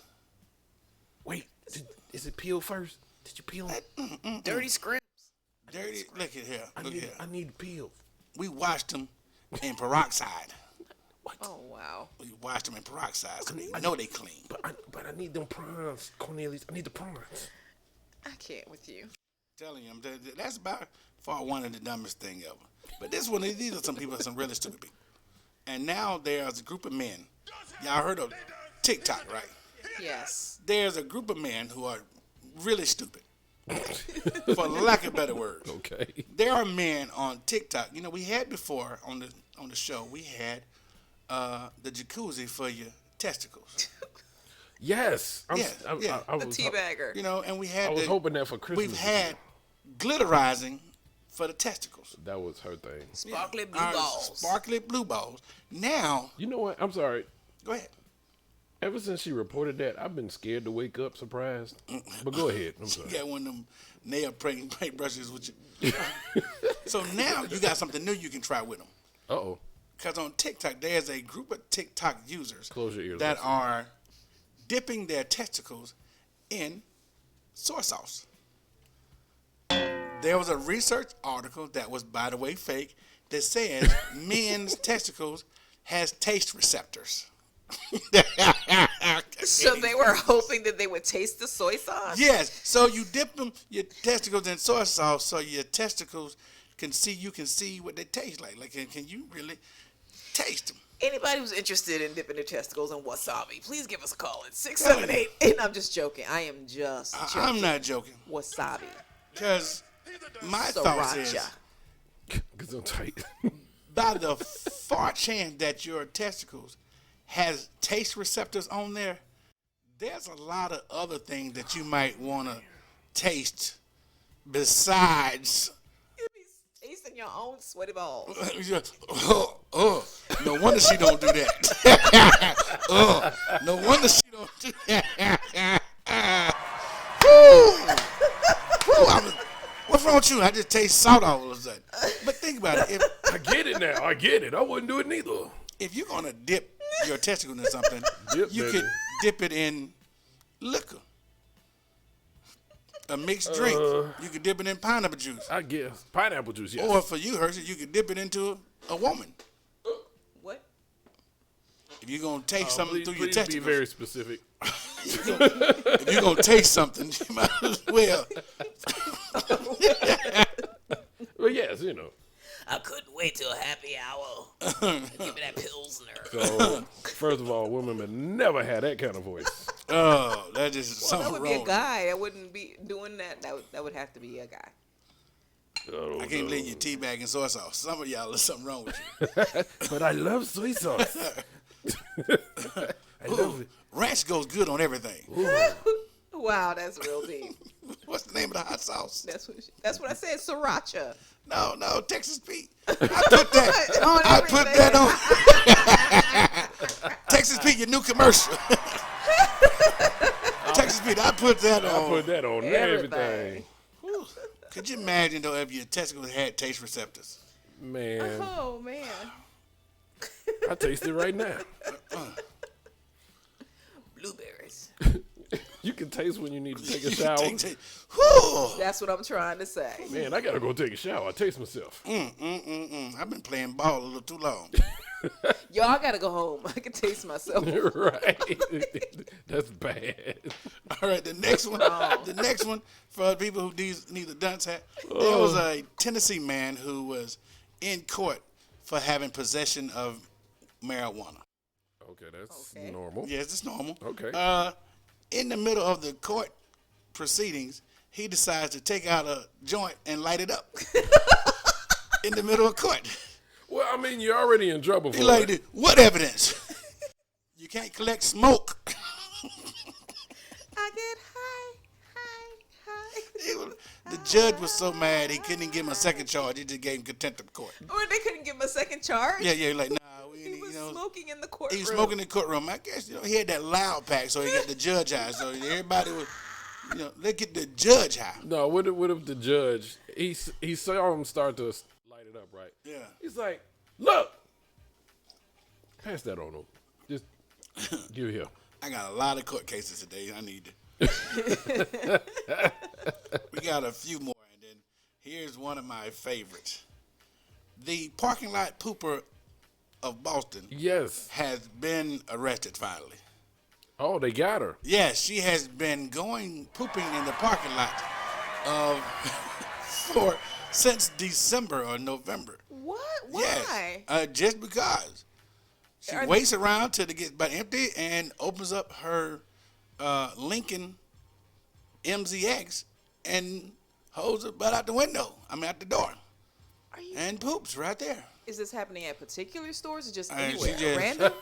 Wait, is it peeled first? Did you peel it? Dirty scrimps. Dirty. Look at here. Look here. I need peeled. We washed them in peroxide. Oh, wow. We washed them in peroxide, so I know they clean. But I need them prawns, Cornelius. I need the prawns. I can't with you. Telling you, that's by far one of the dumbest thing ever. But this one, these are some people, some really stupid people. And now there's a group of men. Y'all heard of TikTok, right? Yes. There's a group of men who are really stupid, for lack of better words. Okay. There are men on TikTok. We had before on the show, we had the jacuzzi for your testicles. Yes. Yeah. I The was, teabagger. And we had. I was hoping that for Christmas. We've had glitterizing for the testicles. That was her thing. Sparkly blue Our balls. Sparkly blue balls. Now, You know what? I'm sorry. go ahead. Ever since she reported that, I've been scared to wake up surprised. But go ahead. I'm You sorry. got one of them nail paint brushes with you. So now you got something new you can try with them. Uh-oh. Because on TikTok, there's a group of TikTok users Close your ears, that listen. are dipping their testicles in soy sauce. There was a research article that was, by the way, fake, that says men's testicles has taste receptors. So they were hoping that they would taste the soy sauce? Yes. So you dip your testicles in soy sauce so your testicles you can see what they taste like. Like, can you really taste them? Anybody who's interested in dipping their testicles in wasabi, please give us a call at 678. And I'm just joking. I am just joking. I'm not joking. Wasabi. Because my thoughts is, Sriracha. Because I'm tight. by the far chance that your testicles has taste receptors on there, there's a lot of other things that you might want to taste besides. You be tasting your own sweaty balls. No wonder she don't do that. No wonder she don't do that. What's wrong with you? I just taste salt all of a sudden. But think about it. I get it now. I get it. I wouldn't do it neither. If you're gonna dip your testicles in something, Dip, you baby. could dip it in liquor, a mixed drink. You could dip it in pineapple juice, I guess. Pineapple juice, yes. or for you, Hershey, you could dip it into a woman. What? If you're gonna take something please, through your please testicles, be very specific. If you're gonna taste something, you might as well. Well, yes, you know. I couldn't wait till happy hour. Give me that Pilsner. So, first of all, women would never had that kind of voice. Oh, that just Well, something that would wrong. be a guy. That wouldn't be doing that. That would have to be a guy. Oh, I can't no. believe you teabagging soy sauce. Some of y'all, there's something wrong with you. But I love soy sauce. I love it. Ranch goes good on everything. Wow, that's real deep. What's the name of the hot sauce? That's what I said. Sriracha. No, Texas Pete. I put that. On I put that on. Texas Pete, your new commercial. Texas Pete, I put that on. I put that on everything. Whew. Could you imagine though if your testicles had taste receptors? Man, Oh man. I taste it right now. Blueberries. You can taste when you need to take a shower. Whew. That's what I'm trying to say. Man, I gotta go take a shower. I taste myself. I've been playing ball a little too long. Yo, I gotta go home. I can taste myself. Right. That's bad. All right, the next one. The next one for people who need a dunce hat. There was a Tennessee man who was in court for having possession of marijuana. Okay, that's normal. Yes, it's normal. Okay. In the middle of the court proceedings, he decides to take out a joint and light it up in the middle of court. Well, I mean, you're already in trouble for He like, it. what evidence? You can't collect smoke. I get high. The judge was so mad he couldn't even give him a second charge. He just gave him contempt of court. Or they couldn't give him a second charge. Yeah, like, nah, we He ain't, was you know. smoking in the courtroom. He was smoking in the courtroom. I guess, he had that loud pack, so he got the judge high. So everybody was, let's get the judge high. No, what if the judge, he saw him start to light it up, right? Yeah. He's like, look, pass that on him. Just give it here. I got a lot of court cases today. I need to. We got a few more, and then here's one of my favorites. The parking lot pooper of Boston Yes. has been arrested finally. Oh, they got her. Yes, she has been pooping in the parking lot since December or November. What? Why? Yes, just because. She waits around till it gets about empty and opens up her Lincoln MZX and holds it butt out the window. Out the door. And poops right there. Is this happening at particular stores or just And anywhere? Random?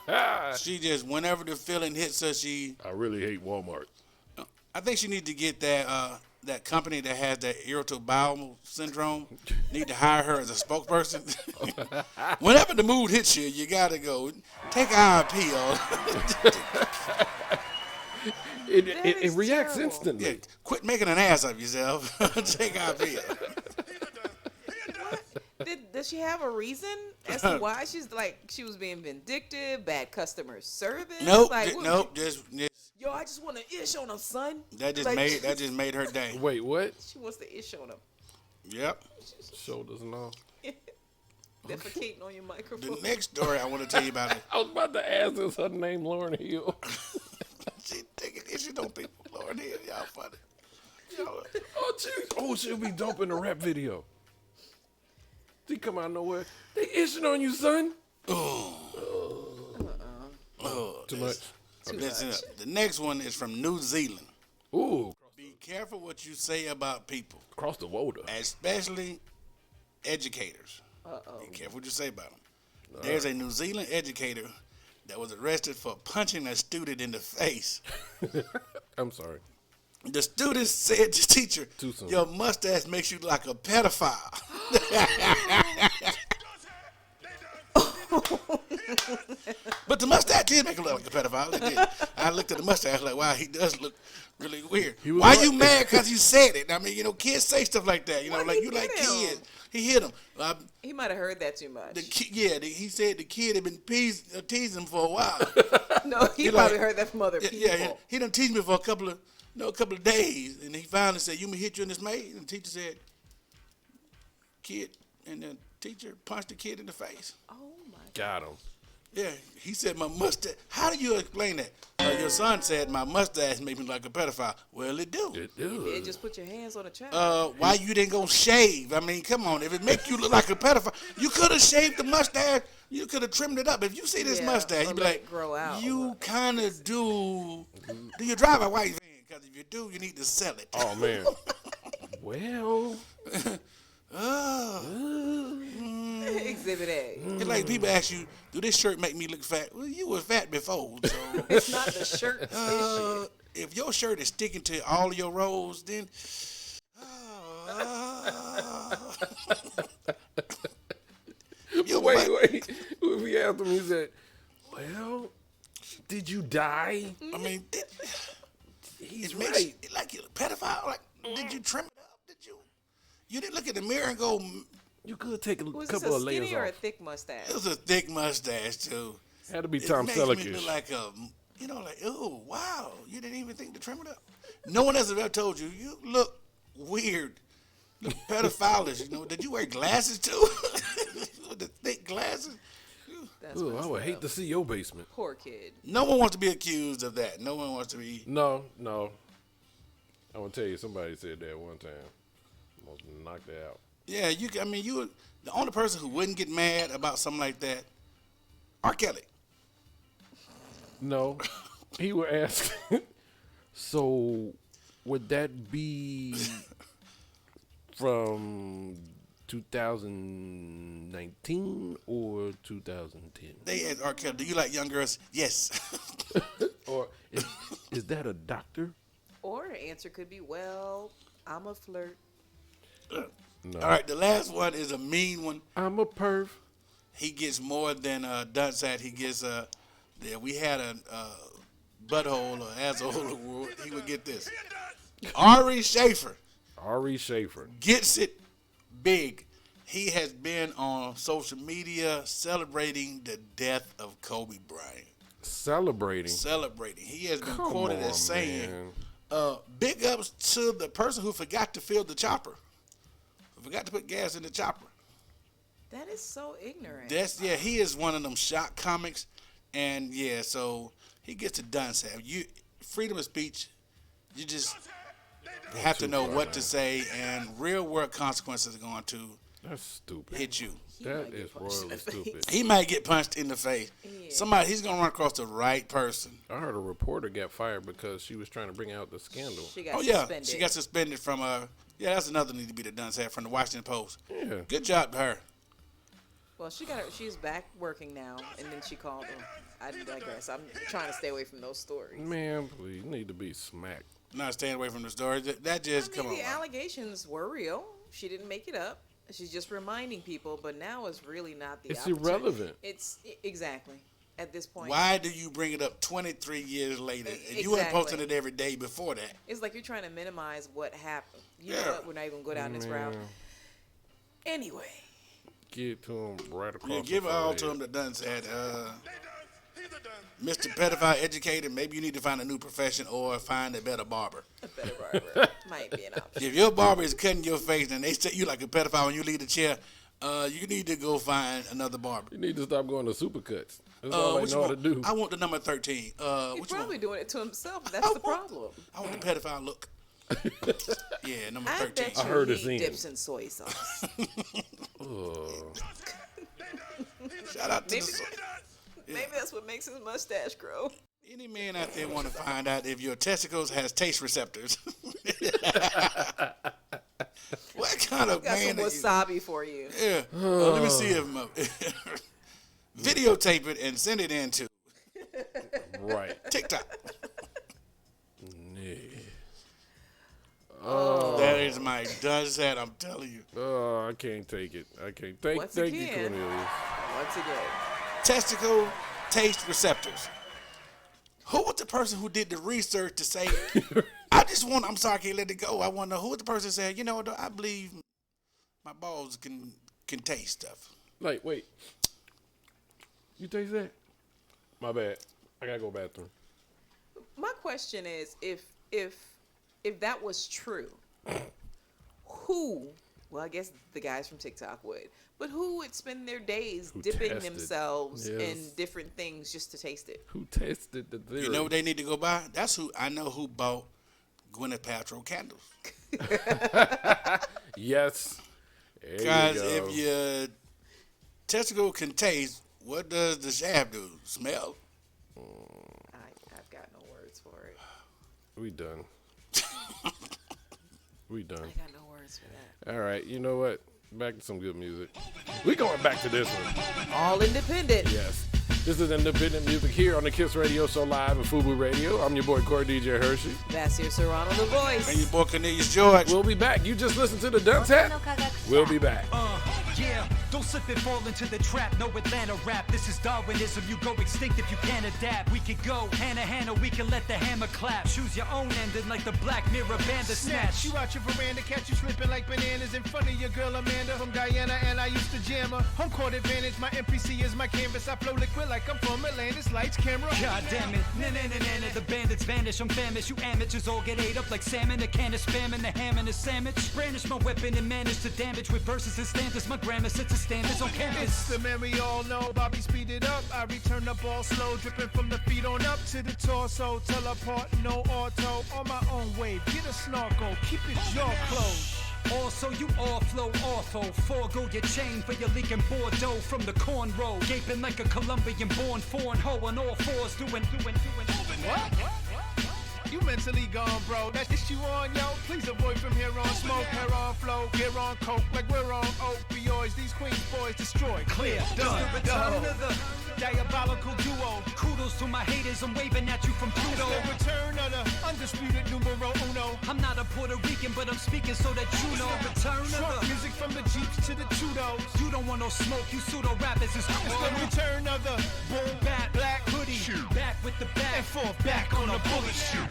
She just, whenever the feeling hits her, I really hate Walmart. I think she needs to get that company that has that irritable bowel syndrome. Need to hire her as a spokesperson. Whenever the mood hits you, you gotta go take IRP. It reacts terrible. instantly. Yeah, quit making an ass of yourself. Take IRP. Does she have a reason as to why she was being vindictive, bad customer service? Nope, Like, just Yo, I just want to ish on him, son. that just made her day. Wait, what? She wants to ish on him. Yep. Shoulders and all. Defecating on your The microphone. next story I want to tell you about it. I was about to ask, is her name Lauren Hill? She taking issues on people. Lord, y'all funny. Oh, jeez. Oh, she'll be dope in the rap video. She come out of nowhere. They itching on you, son. Too much. Listen up. The next one is from New Zealand. Ooh, Be careful what you say about people, across the water. especially educators. Be careful what you say about them. There's a New Zealand educator that was arrested for punching a student in the face. I'm sorry. The student said to the teacher, Too soon. your mustache makes you like a pedophile. But the mustache did make him look like a pedophile. It did. I looked at the mustache like, wow, he does look really weird. was Why right. you mad because you said it? I mean, kids say stuff like that. Why Like he you like hit him? kids. He hit him. He might have heard that too much. He said the kid had been teasing him for a while. No, he He probably like- heard that from other people. He done teased me for a couple of days, and he finally said, "You may hit you in this May." And the teacher said, "Kid," and the teacher punched the kid in the face. Oh my God. Got him. Yeah, he said my mustache. How do you explain that? Your son said my mustache made me like a pedophile. Well, it do. It You does. just put your hands on a child. Why you didn't go shave? I mean, come on. If it make you look like a pedophile, you could have shaved the mustache. You could have trimmed it up. If you see this Yeah, mustache, or you be let like, it grow out. you kind of do. Do you drive a white van? Because if you do, you need to sell it. Oh man. Well. Exhibit A. It's like people ask you, do this shirt make me look fat? Well, you were fat before. So It's not the shirt issue. if your shirt is sticking to all your rolls, then. Wait. If he asked him, he said, "Well, did you die?" I mean, He's it makes right. you like you're a pedophile. Like, did you trim it up? Did you? You didn't look in the mirror and go. You could take a Was this couple a of layers skinny or a off. thick mustache? It was a thick mustache too. Had to be It Tom makes me Selleckish. look like a, like, oh wow, you didn't even think to trim it up. No one else has ever told you you look weird, look pedophilish. Did you wear glasses too? With the thick glasses. That's Ooh, I messed would hate up. to see your basement. Poor kid. No one wants to be accused of that. No one wants to be. No. I want to tell you, somebody said that one time. Almost knocked it out. Yeah, you. The only person who wouldn't get mad about something like that, R. Kelly. No, he would ask. So, would that be from 2019 or 2010? They asked R. Kelly, "Do you like young girls?" Yes. Or is that a doctor? Or an answer could be, well, I'm a flirt. No. All right, the last one is a mean one. I'm a perv. He gets more than Dunce had. He gets we had a butthole or asshole award. He would get this. Ari Schaefer Ari Schaefer. gets it big. He has been on social media celebrating the death of Kobe Bryant. Celebrating. He has been Come quoted on, as saying, man. big ups to the person who forgot to fill the chopper. Who forgot to put gas in the chopper. That is so ignorant. He is one of them shock comics. And so he gets it done, Sam. Freedom of speech, you just have to know what to say, and real world consequences are going to That's stupid. hit you. That is royally stupid. He might get punched in the face. Yeah. He's gonna run across the right person. I heard a reporter got fired because she was trying to bring out the scandal. She got Yeah, suspended. she got suspended from that's another need to be done, Sam, from the Washington Post. Yeah. Good job to her. Well, she's back working now, and then she called him. I digress. I'm trying to stay away from those stories. Man, please, you need to be smacked. Not staying away from the story. That just come on. The allegations were real. She didn't make it up. She's just reminding people, but now it's really not the It's opportunity. irrelevant. It's exactly at this point. Why do you bring it up 23 years later? And you weren't Exactly. posting it every day before that. It's like you're trying to minimize what happened. You know Yeah. what? We're not even going to go down this route. Anyway. Give it to him right across You give the it all forehead. to him that done said, Mr. Pedophile Educator, maybe you need to find a new profession or find a better barber. A better barber might be an option. If your barber is cutting your face and they say you like a pedophile when you leave the chair, you need to go find another barber. You need to stop going to Supercuts. That's all I What you know how to want? do. I want the number 13. He's What you probably want? doing it to himself. That's the problem. I want the pedophile look. Yeah, number I 13. bet you I heard he it's in. dips in soy sauce. Shout out to Maybe, the... maybe that's what makes his mustache grow. Any man out there want to find out if your testicles has taste receptors? What kind of Got man some are you? wasabi for you. Yeah. Let me see if my videotape it and send it in to Right. TikTok. Yeah. That is my does that. I'm telling you. Oh, I can't take it. I can't. Thank you, again. Cornelius. Once again. Testicle taste receptors. Who was the person who did the research to say? I'm sorry, I can't let it go. I want to know who was the person who said, you know what? I believe my balls can taste stuff. Like, wait. You taste that? My bad. I gotta go bathroom. My question is, if that was true, who Well, I guess the guys from TikTok would. But who would spend their days Who dipping tested. themselves in Yes. different things just to taste it? Who tested the theory? You know what they need to go buy? That's who I know who bought Gwyneth Paltrow candles. Yes. There you Because go. if your testicle can taste, what does the shaft do? Smell? I've got no words for it. We done. We done. I got no words for that. All right. You know what? Back to some good music. We going back to this one. All independent. Yes. This is independent music here on the Kiss Radio Show live at FUBU Radio. I'm your boy, Core DJ Hershey. Vasir Serrano, the voice. And your boy Cornelius George. We'll be back. You just listened to the Dun Tap. We'll be back. Yeah, don't slip and fall into the trap. No Atlanta rap. This is Darwinism. You go extinct if you can't adapt. We could go hand to hand or we can let the hammer clap. Choose your own ending like the Black Mirror Bandersnatch. You out your veranda, catch you slipping like bananas in front of your girl Amanda from Guyana, and I used to jam her. Home court advantage, my MPC is my canvas. I flow liquid like I'm from Atlantis. Lights, camera. God damn it. Na the bandits vanish. I'm famished. You amateurs all get ate up like salmon. A can of spam and the ham and the sandwich. Brandish my weapon and manage to damage with verses and stanzas. My grammar sets a standards on It's canvas. the man we all know. Bobby speed it up. I return the ball slow, dripping from the feet on up to the torso. Teleport, no auto. On my own wave. Get a snorkel. Keep it jaw closed. Also, you all flow awful. Forgo your chain for your leaking Bordeaux from the corn row. Gaping like a Colombian born foreign hoe on all fours doing. What? You mentally gone, bro. That dish you on, yo. Please avoid from here on. Smoke, hair on, flow, gear on, coke, like we're on opioids. These Queens boys destroyed. Clear, done, Return of the diabolical duo. kudos to my haters. I'm waving at you from It's Pluto. the return of the undisputed numero uno. I'm not a Puerto Rican, but I'm speaking so that you know. Return of Trump the. music from the Jeeps to the Tudos. You don't want no smoke. You pseudo rappers is It's the return of the boom bat black hoodie. back with the back. And forth back on the bullet shoot.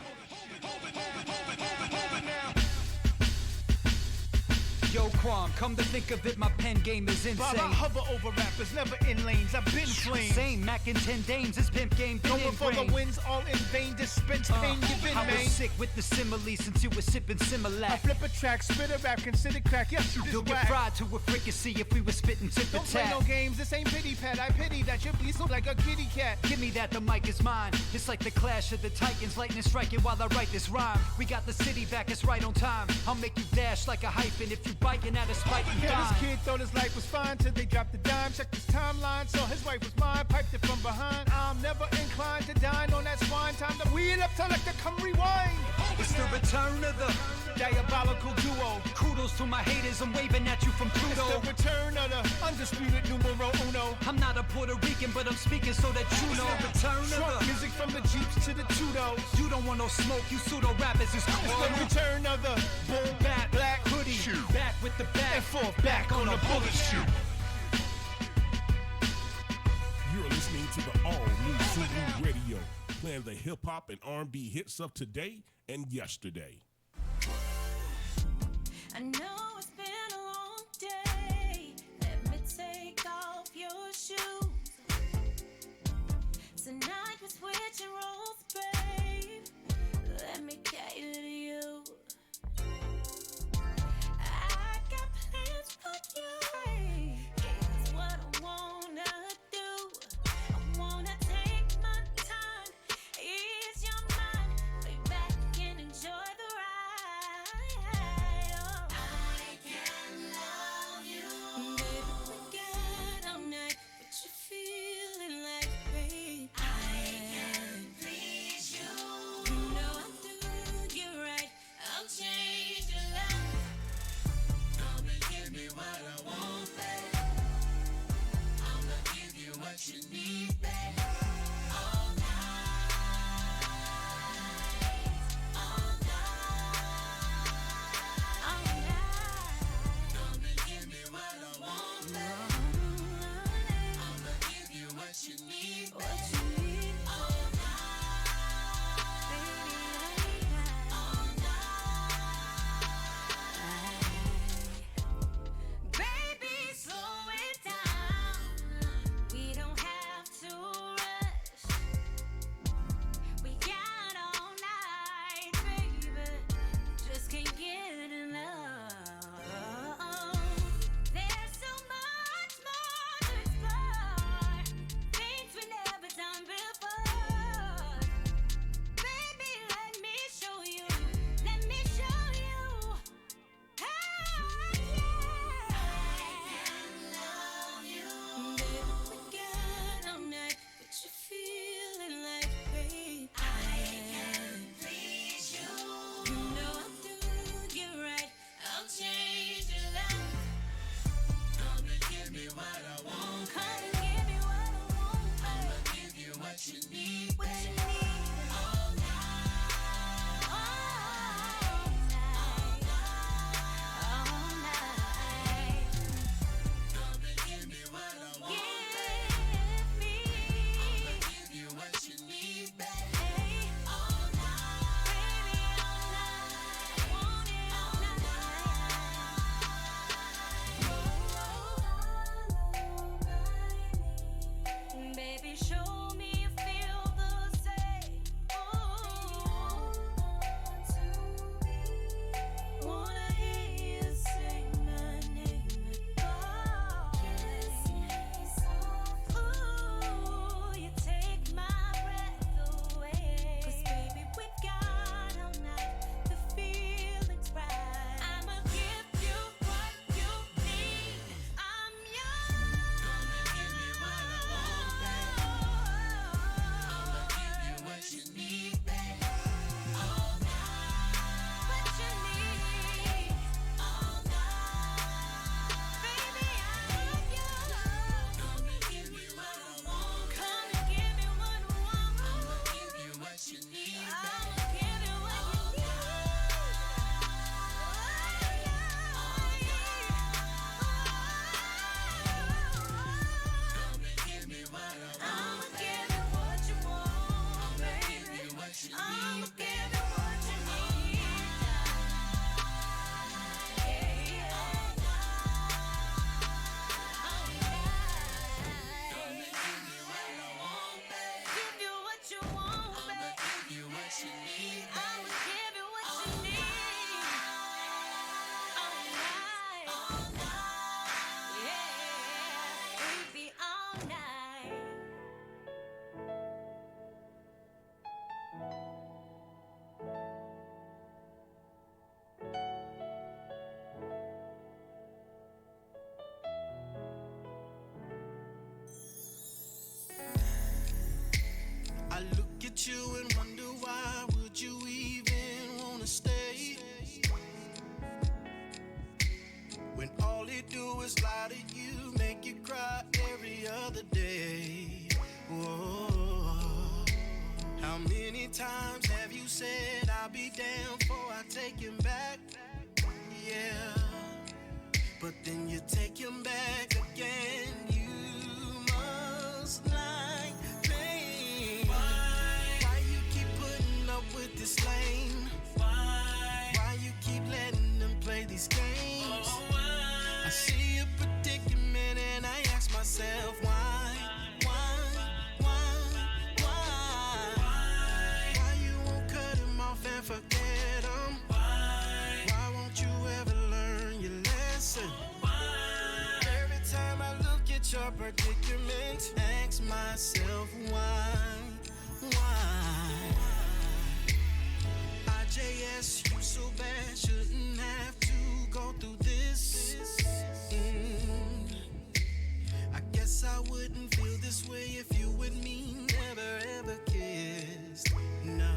Yo, Quam, come to think of it, my pen game is Bob, I insane. hover over rappers, never in lanes. I've been flamed. Same, Mac and 10 dames, this pimp game been Going for the ingrained. wins, all in vain. Dispense pain, you've been I was man. sick with the simile since you were sipping I Similac. flip a track, spit a rap, consider crack. Yes, you You'll just get whack. fried to a fricassee if we were spitting tip to Don't play no tap. games, this ain't pity pat. I pity that your beast look like a kitty cat. Give me that, the mic is mine. It's like the clash of the titans, lightning striking while I write this rhyme. We got the city back, it's right on time. I'll make you dash like a hyphen if you biting at a spike and Yeah, dime. this kid thought his life was fine till they dropped the dime. Checked his timeline, saw his wife was mine. Piped it from behind. I'm never inclined to dine on that swine. Time to weed up till like the come rewind. It's the return of the Diabolical duo. kudos to my haters. I'm waving at you from It's Pluto. the return of the undisputed numero uno. I'm not a Puerto Rican, but I'm speaking so that you know. Return of Trump the music from the Jeeps to the Tudos. you don't want no smoke. You pseudo rappers is It's the cool. return of the boom bat black hoodie. Back with the back. And forth back on the bullet shoot. You're listening to the all-new FUBU Radio, playing the hip-hop and R&B hits of today and yesterday. I know it's been a long day. Let me take off your shoes. Tonight we're switching roles, babe. Let me cater to you. I got plans for you. Here's what I wanna do. I wanna take my time. Ease your mind. Lay back and enjoy the ride. Oh. I can love you. Baby, forget all night what you feeling like, babe. I can please you. You know I do you right. is lie to you, make you cry every other day. Whoa. How many times have you said I'll be down before I take him back? Yeah. But then you take him back again. You must like me. Why you keep putting up with this lame? Why you keep letting them play these games? I see a predicament and I ask myself why? Why you won't cut him off and forget him? Why won't you ever learn your lesson? Every time I look at your predicament, ask myself why? IJS, you so bad, shouldn't have to go through this. I guess I wouldn't feel this way if you and me never ever kissed. No,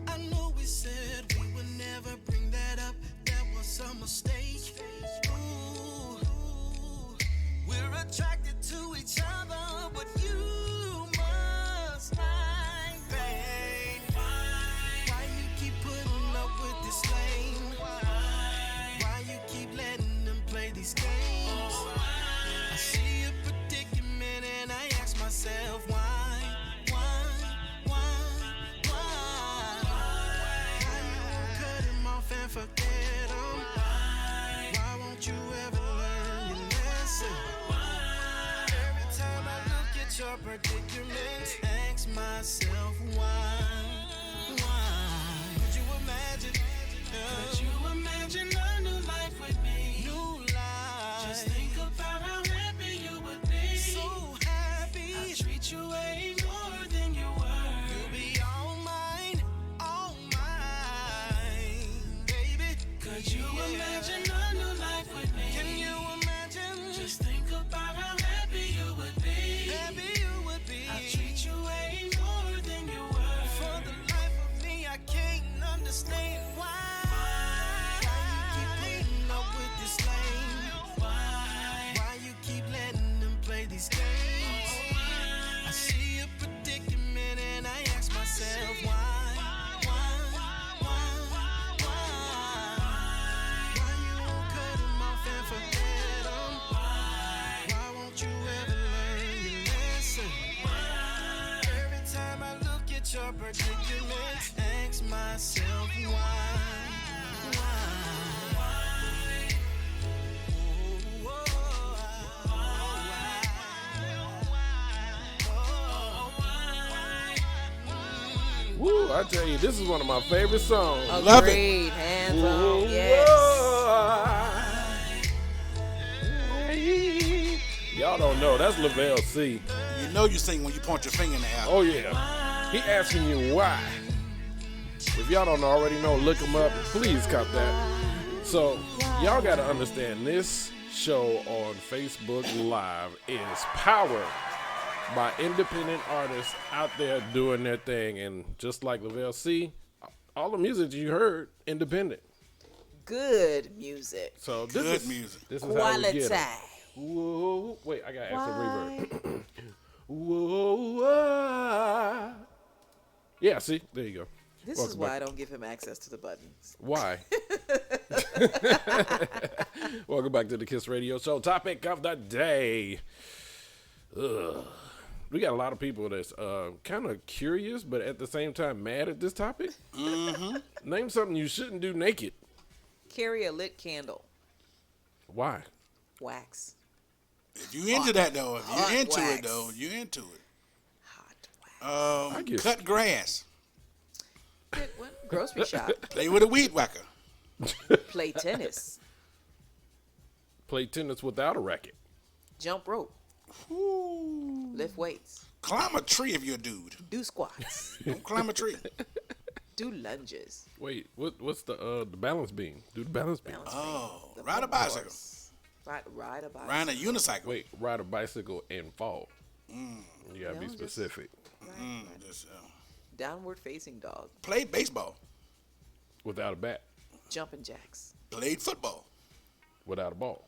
I know we said we would never bring that up. That was a mistake. Ooh, we're attracted to each other, but you must like pain. Why you keep putting up with this lame? Why you keep letting them play these games? I see a predicament and I ask myself why? You won't cut him off and forget him? Why won't you ever learn your lesson? Every time I look at your predicament, ask myself why? Could you imagine? Could you imagine a new life with me? New life. Just think about how happy you would be. So happy. I'll treat you way more than you were. You'll be all mine, baby. Could you imagine a new life with me? Can you imagine? Just think about how happy you would be. Happy you would be. I'll treat you way more than you were. For the life of me, I can't understand why. These games. I see a predicament and I ask myself why? Why you won't cut him off and forget him? Why won't you ever learn your lesson? Every time I look at your predicament, ask myself why? Woo, I tell you, this is one of my favorite songs. Love it. Hands on. Yes. Y'all don't know. That's Lavelle C. You know you sing when you point your finger in the air. Oh, yeah. He asking you why. If y'all don't already know, look him up. Please cop that. So, y'all got to understand, this show on Facebook Live is powered by independent artists out there doing their thing. And just like Lavelle C, all the music you heard, independent. Good music. So this Good is music. This is Quality. how we get it. Whoa, wait, I gotta add some reverb. Whoa, yeah, see, there you go. This Welcome is why back. I don't give him access to the buttons. Why? Welcome back to the Kiss Radio Show. Topic of the day. Ugh. We got a lot of people that's kind of curious, but at the same time mad at this topic. Mm-hmm. Name something you shouldn't do naked. Carry a lit candle. Why? Wax. If you into that though, if Hot you're into wax. it though, you're into it. Hot wax. I guess. Cut grass. Good one. Grocery shop. Play with a weed whacker. Play tennis. Play tennis without a racket. Jump rope. Ooh. Lift weights. Climb a tree if you're a dude. Do squats. Don't climb a tree. Do lunges. Wait, what's the balance beam? Do the balance beam. Balance Oh, beam. The ride a bicycle. horse. Ride a bicycle. Ride a unicycle. Wait, ride a bicycle and fall. You gotta be No, just- specific. Just, Downward facing dog. played baseball. Without a bat. Jumping jacks. Played football. without a ball.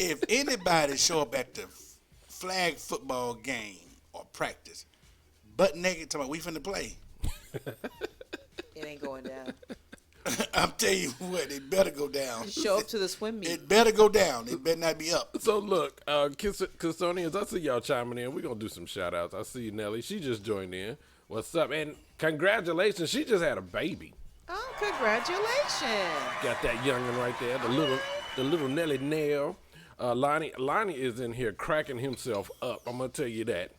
If anybody show up at the flag football game or practice, butt naked, talking about we finna play, It ain't going down. I'm telling you what, it better go down. Show up to the swim meet. It better go down. It better not be up. So look, Kistonians, I see y'all chiming in. We're going to do some shout outs. I see Nelly. She just joined in. What's up? And congratulations. She just had a baby. Oh, congratulations. Got that youngin' right there. The little Nelly Nell. Lonnie is in here cracking himself up. I'm going to tell you that.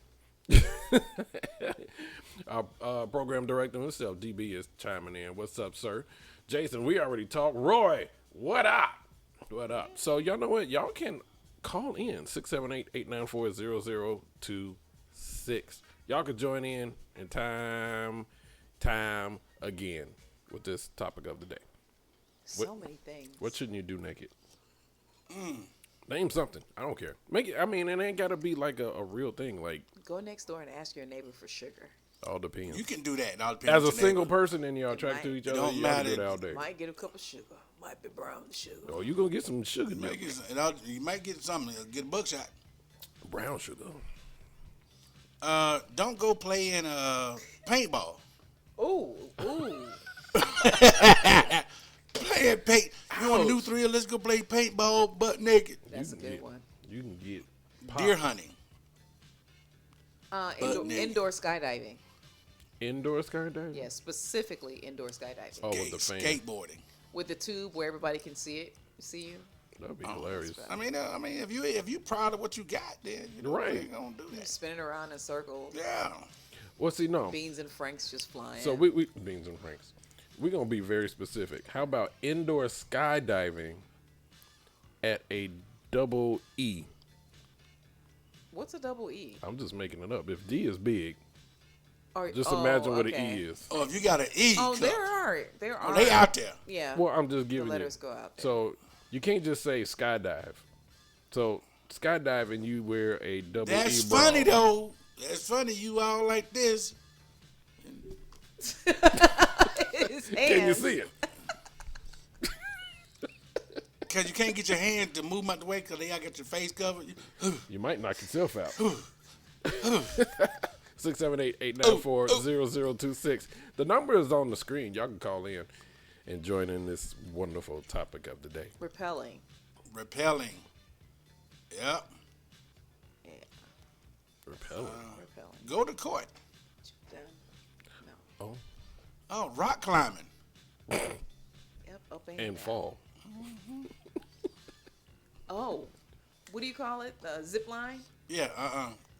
Our program director himself, DB, is chiming in. What's up, sir? Jason, we already talked. Roy, what up? What up? So y'all know what? Y'all can call in 678-894-0026. Y'all could join in time again with this topic of the day. So many things. What shouldn't you do naked? Name something. I don't care. Make it. I mean, it ain't gotta be like a real thing. Like, Go next door and ask your neighbor for sugar. all depends. You can do that. It all depends As on a your single neighbor. person and y'all attracted to each other, don't y'all matter. can do it all day. Might get a cup of sugar. Might be brown sugar. Oh, you gonna get some sugar You milk. might get, you might get something. Get a buckshot. Brown sugar. Don't go play in paintball. Ooh, ooh. Play at paint. You want a new thrill? Let's go play paintball butt naked. That's a good one. You can get Deer hunting. Indoor skydiving. indoor skydiving. Yeah, specifically indoor skydiving. Oh, with the fan. Skateboarding. With the tube where everybody can see you. That'd be hilarious. I mean, if you proud of what you got, then you know Right. you ain't gonna do that. Spinning around in circles. Yeah. Well, see, no. Beans and Franks just flying. So we Beans and Franks. We're gonna be very specific. How about indoor skydiving at a double E? What's a double E? I'm just making it up. If D is big, Or, just imagine what okay. an E is. Oh, if you got an E, Oh, cup, there are. they out there. Yeah. Well, I'm just the giving letters you. go out there. So you can't just say skydive. So skydiving, you wear a double That's E bra. funny though. That's funny. You all like this. His hands. Can you see it? Because you can't get your hand to move 'em out the way because they got your face covered. You might knock yourself out. 678-894-0026. The number is on the screen. Y'all can call in and join in this wonderful topic of the day. Repelling. Repelling. Yep. Yeah. Repelling. Repelling. Go to court. Done. No. Oh, Oh, rock climbing. Yep. Up and and down. fall. Oh, what do you call it? Zip line? Yeah,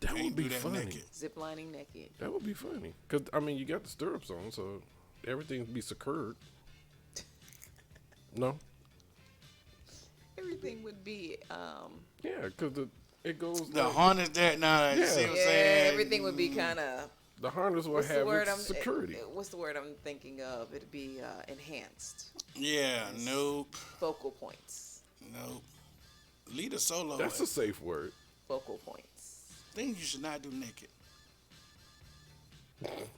That Can't would be do that funny. naked. Zip lining naked. That would be funny. Because, I mean, you got the stirrups on, so everything would be secured. No? Everything would be, Yeah, because it goes. The like- harness there now. You Yeah. see what I'm yeah, saying? everything would be kind of. the harness will What's the have word? its security. What's the word I'm thinking of? It'd be enhanced. Yeah, nope, Focal points. nope. Lead a solo. That's a safe word. Focal points. Things you should not do naked.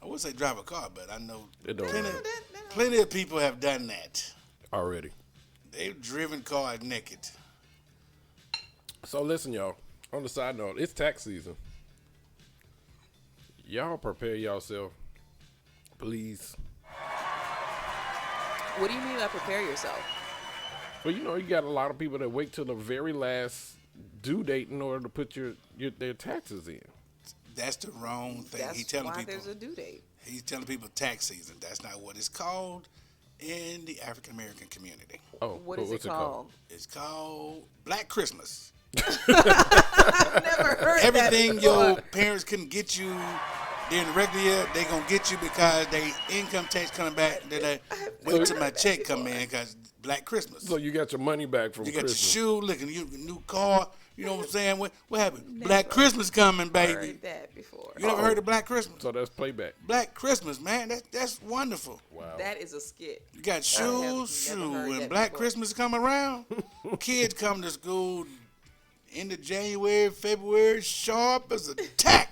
I would say drive a car, but I know It don't plenty, matter. plenty of people have done that. Already. They've driven cars naked. So listen, y'all. On the side note, it's tax season. Y'all prepare yourself, please. What do you mean by prepare yourself? Well, you know, you got a lot of people that wait till the very last due date in order to put their taxes in. That's the wrong thing. That's He's telling why people. there's a due date. He's telling people tax season. That's not what it's called in the African American community. Oh, What is what's it called? It's called Black Christmas. I've never heard Everything that your before. parents couldn't get you during the regular year, they gonna get you because they income tax coming back. They wait till my check come in because Black Christmas. So you got your money back from You got Christmas. your shoe, looking, you new car. You know what I'm saying? What happened? Black Christmas coming, baby. Heard that before. You never heard of Black Christmas? So that's playback. Black Christmas, man. That's wonderful. Wow. That is a skit. You got shoes, never heard when that Black before. Christmas come around, kids come to school end of January, February, sharp as a tack.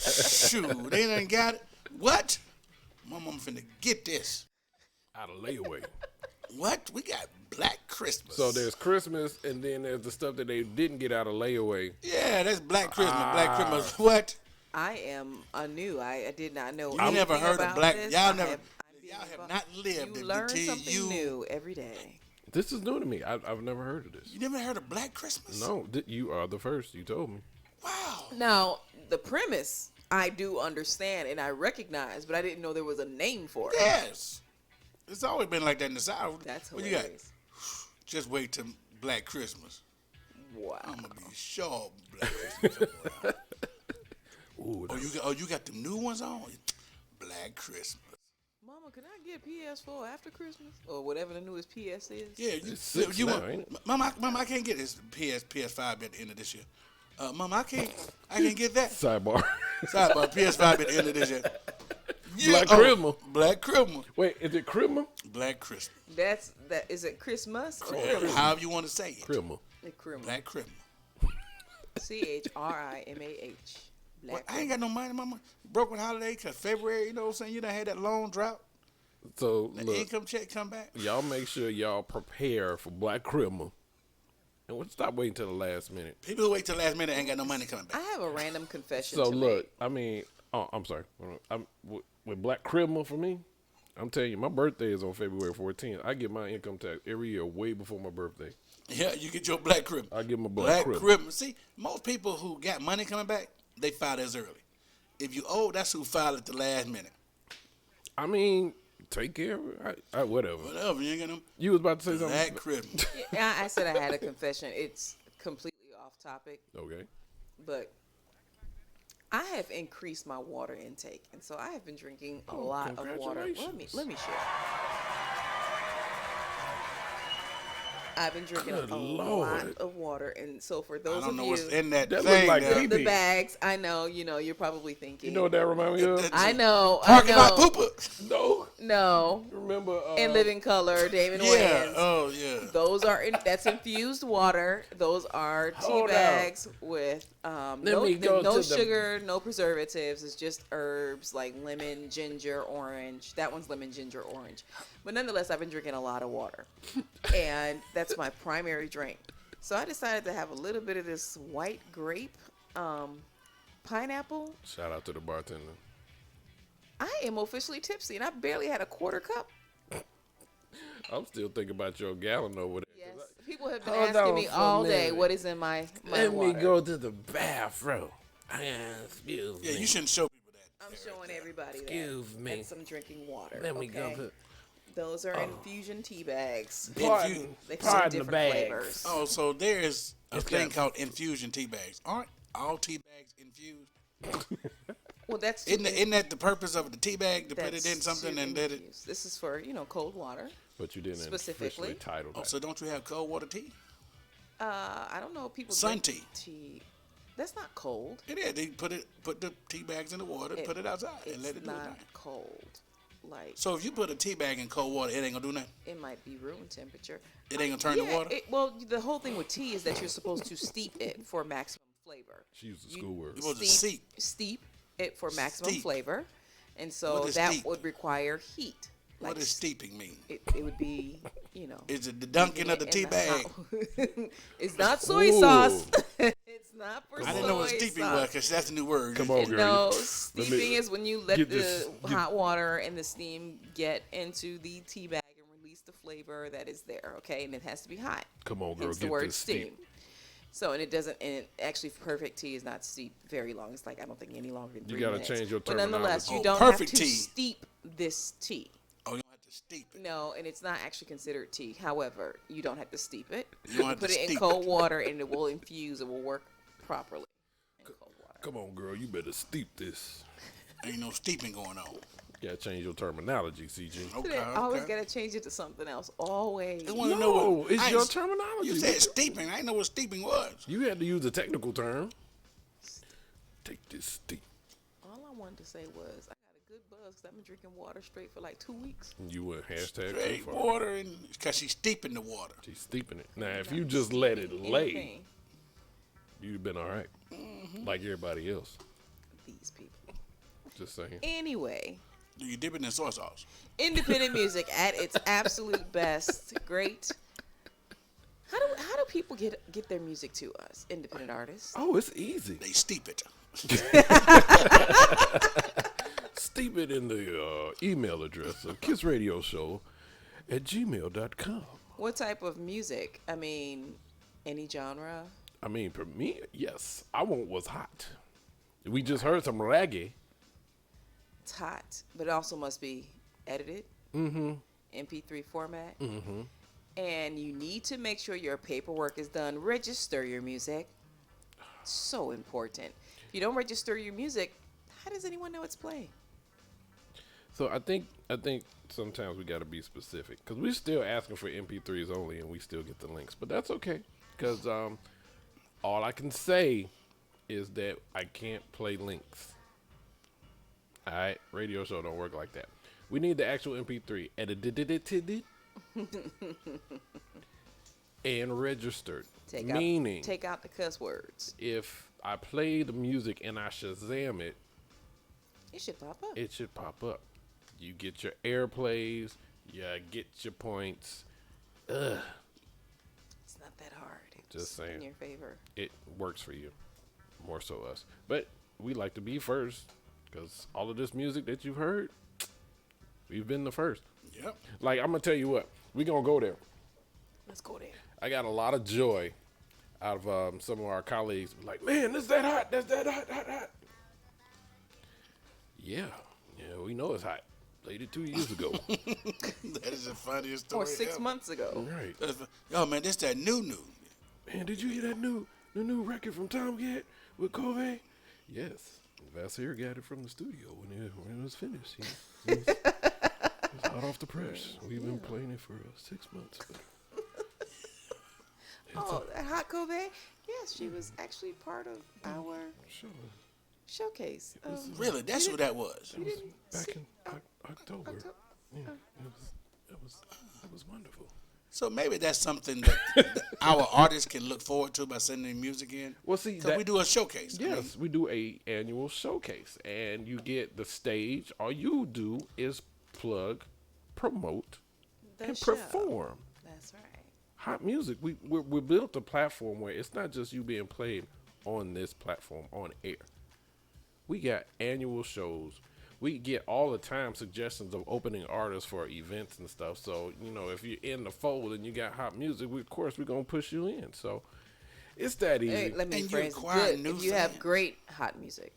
Shoot, they done got it. What? My mama finna get this. Out of layaway. What? We got Black Christmas. So there's Christmas, and then there's the stuff that they didn't get out of layaway. Yeah, that's Black Christmas. Black Christmas. What? I am anew. I did not know. You never heard of Black? This. Y'all have not lived You learn until something new every day. This is new to me. I've never heard of this. You never heard of Black Christmas? No, you are the first. You told me. Wow. Now the premise I do understand and I recognize, but I didn't know there was a name for it. Yes. It's always been like that in the South. That's what you got? hilarious. Just wait till Black Christmas. Wow. I'm gonna be sure Black Christmas. Ooh, you got the new ones on? Black Christmas. Mama, can I get PS4 after Christmas or whatever the newest PS is? Yeah, It's 6 you now, want, ain't it? Mama, I can't get this PS5 at the end of this year. Mama, I can't get that. Sidebar. Sidebar, PS5 at the end of this year. Black Christmas. Black Christmas. Wait, is it Christmas? Black Christmas. That is it Christmas or Christmas? However you want to say it. Christmas. Black Christmas. CHRIMAH. Well, I ain't got no money, Mama. Broke one holiday because February, you know what I'm saying? You done had that long drought. So The look, income check come back. y'all make sure y'all prepare for Black Christmas. And we'll stop waiting till the last minute. People who wait till the last minute ain't got no money coming back. I have a random confession. So to look, make. I mean, I'm sorry. With Black Christmas for me, I'm telling you, my birthday is on February 14th. I get my income tax every year way before my birthday. Yeah, you get your Black Christmas. I get my Black Christmas. Christmas. See, most people who got money coming back, they file theirs early. If you owe, that's who filed at the last minute. I mean, take care of it. Whatever. Whatever, you ain't got no You was about to say something? Black Christmas. Yeah, I said I had a confession. It's completely off topic, Okay. but I have increased my water intake, and so I have been drinking a lot of water. congratulations. Let me share. I've been drinking Good a Lord. lot of water, and so for I those don't of know you, what's in that That look thing like there. pee-pee. the bags, I know, you're probably thinking. You know what that remind me of? I know. Talking about pooper. No. No. Remember? In Living Color, David Yeah. Wayans. Oh, yeah. Those are that's infused water. Those are tea Hold bags with me go no to the- sugar, no preservatives. It's just herbs like lemon, ginger, orange. That one's lemon, ginger, orange. But nonetheless, I've been drinking a lot of water, and that's my primary drink. So I decided to have a little bit of this white grape pineapple. Shout out to the bartender. I am officially tipsy, and I barely had a quarter cup. I'm still thinking about your gallon over there. Yes, people have been Hold asking on me for a all day minute. what is in my Let water. me go to the bathroom. Excuse me. Yeah, you shouldn't show people that. I'm showing everybody Excuse that. me. And some drinking water. Let me go okay? to. Those are infusion tea bags. Pardon, They come in pardon the different bags. flavors. Oh, so there's a It's thing got- called infusion tea bags. Aren't all tea bags infused? Well, that's Isn't that the purpose of the tea bag, to put that's it in something to and let it? infuse. This is for cold water. But you didn't Specifically? officially title Oh, that. so don't you have cold water tea? I don't know if people Sun drink tea. tea. That's not cold. It is. They put the tea bags in the water, put it outside, and let it It's do its not thing. cold. Like So if you put a tea bag in cold water, it ain't gonna do nothing. it might be room temperature. It ain't gonna turn the water. Well, the whole thing with tea is that you're supposed to steep it for maximum flavor. She used the You- school word. You're supposed to steep. Steep it for maximum Steep. flavor, and so What is that steep? would require heat. What does steeping mean? It would be, Is it the dunking of the tea bag? It's not soy Ooh. sauce. It's not for soy I didn't know what sauce. steeping was, because that's the new word. Come on, girl. No, Let me steeping is when you let get the this- hot water and the steam get into the tea bag and release the flavor that is there, okay? And it has to be hot. Come on, girl. Hence the Get word this steam. steam. So, and it doesn't, and actually perfect tea is not steeped very long. It's like, I don't think any longer than 3 gotta minutes. change your But nonetheless, you terminology. don't Oh, have perfect to tea. steep this tea. Oh, you don't have to steep it. No, and it's not actually considered tea. However, you don't have to steep it. You don't have put to it in steep cold it. water and it will infuse. It will work properly in cold water. Come on, girl. You better steep this. Ain't no steeping going on. You gotta change your terminology, CG. Okay, I always okay. gotta change it to something else. Always. I want to know what. it's I your ain't- terminology. You said steeping. I didn't know what steeping was. You had to use the technical term. Take this steep. All I wanted to say was I got a good buzz because I've been drinking water straight for like 2 weeks. You went hashtag too Straight far. water, and because she's steeping the water. She's steeping it. Now, if you just let it lay, Anything. you'd been all right. Like everybody else. These people. Just saying. Anyway, Do you dip it in soy sauce? Independent music at its absolute best. Great. How do people get their music to us? Independent artists. Oh, it's easy. They steep it. Steep it in the email address of kissradioshow@gmail.com. What type of music? I mean, any genre? I mean, for me, yes. I want what's hot. We just heard some reggae. It's hot, but it also must be edited. Mm-hmm. MP3 format. Mm-hmm. And you need to make sure your paperwork is done. Register your music. So important. If you don't register your music, how does anyone know it's playing? So I think sometimes we got to be specific because we're still asking for MP3s only, and we still get the links. But that's okay because all I can say is that I can't play links. All right, radio show don't work like that. We need the actual MP3 edited and registered. Meaning, take out the cuss words. if I play the music and I Shazam it, It should pop up. it should pop up. You get your airplays, you get your points. Ugh, It's not that hard. It's Just saying. in your favor. it works for you, more so us. But we like to be first because all of this music that you've heard, we've been the first. Yep. Like, I'm going to tell you what, we're going to go there. Let's go there. I got a lot of joy out of some of our colleagues. Like, man, that's that hot. That's that hot. Yeah, we know it's hot. Played it 2 years ago. That is the funniest story Or 6 ever. months ago. Right. Yo, man, this that new. Man, did you hear that new record from Tom Gett with Kobe? Yes. Vassir got it from the studio when it was finished. It was hot off the press. We've been playing it for 6 months. Oh, that hot Kobe? Yes, she was actually part of our Sure. showcase. Really, that's who that was. That was back in October. October. Yeah, it was wonderful. So maybe that's something that our artists can look forward to by sending music in. Well, see, Because we do a showcase. Yes, we do a annual showcase, and you get the stage. All you do is plug, promote, The and show. perform. That's right. Hot music. We built a platform where it's not just you being played on this platform on air. We got annual shows. We get all the time suggestions of opening artists for events and stuff. So, if you're in the fold and you got hot music, of course, we're going to push you in. So, it's that easy. Hey, let me And you phrase it acquire good. new If you have fans. great hot music,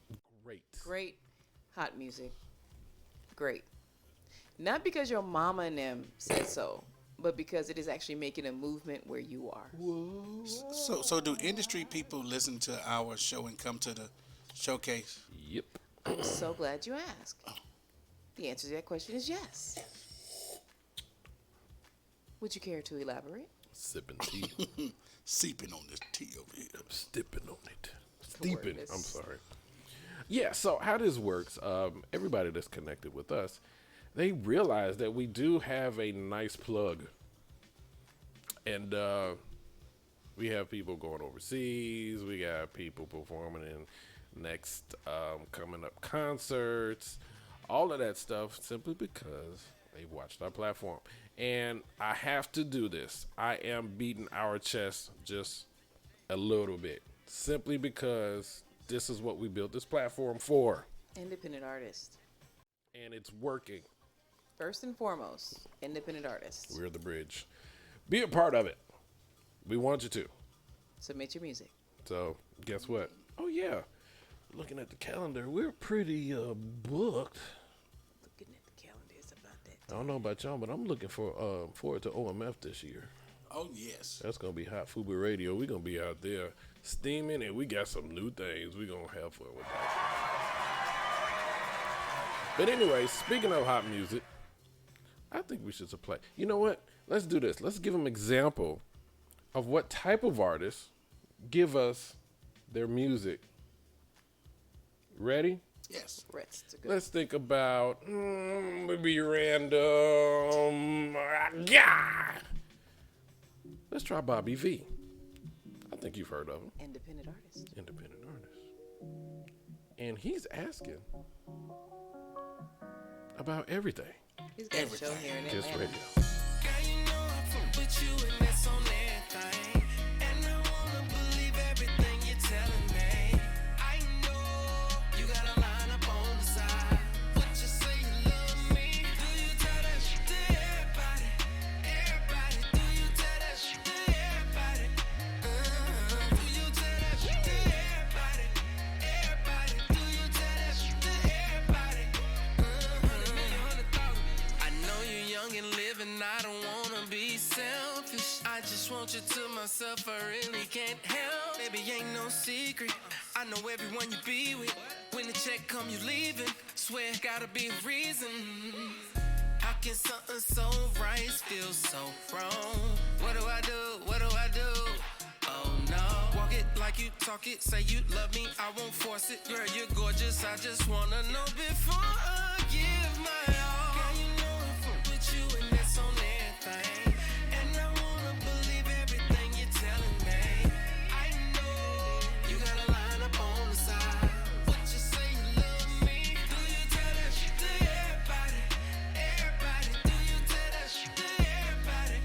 Great. hot music, great. Not because your mama and them said so, but because it is actually making a movement where you are. So do industry people listen to our show and come to the showcase? Yep. I'm so glad you asked. The answer to that question is yes. Would you care to elaborate? Sipping tea. Seeping on this tea over here. Stipping on it. Steeping. Goodness. I'm sorry. Yeah, so how this works, everybody that's connected with us, they realize that we do have a nice plug. And we have people going overseas. We got people performing in next coming up concerts. All of that stuff simply because they watched our platform. And I have to do this. I am beating our chest just a little bit. Simply because this is what we built this platform for. Independent artist. And it's working. First and foremost, independent artists. We're the bridge. Be a part of it. We want you to. Submit your music. So, guess what? Oh, yeah. Looking at the calendar, we're pretty booked. Looking at the calendar is about that. I don't know about y'all, but I'm looking forward to OMF this year. Oh, yes. That's going to be hot. FUBU Radio. We're going to be out there steaming, and we got some new things we're going to have fun with that. But anyway, speaking of hot music, I think we should play. You know what? Let's do this. Let's give them example of what type of artists give us their music. Ready? Yes. Let's think about maybe random. Yeah. Let's try Bobby V. I think you've heard of him. Independent artist. And he's asking about everything. He's got a show here in Kiss Atlanta. Radio. Girl, you know I fuck with you and that's on everything. And I wanna believe everything you're telling me. I know you got a line up on the side. What you say you love me? Do you tell that shit to everybody? Everybody, do you tell that shit to everybody? Do you tell that shit to everybody? Everybody, do you tell that shit to everybody? 100,000. I know you're young and living, I don't wanna be selfish. I just want you to myself, I really can't help. Baby, ain't no secret. I know everyone you be with. When the check come, you leaving. Swear, gotta be a reason. How can something so right feel so wrong? What do I do? What do I do? Oh no. Walk it like you talk it. Say you love me, I won't force it. Girl, you're gorgeous, I just wanna know before I give my all. Girl, you know I fuck with you and that's on everything. And I wanna believe everything you're telling me. I know you got a line up on the side. What you say you love me? Do you tell that shit to everybody? Everybody, do you tell that shit to everybody?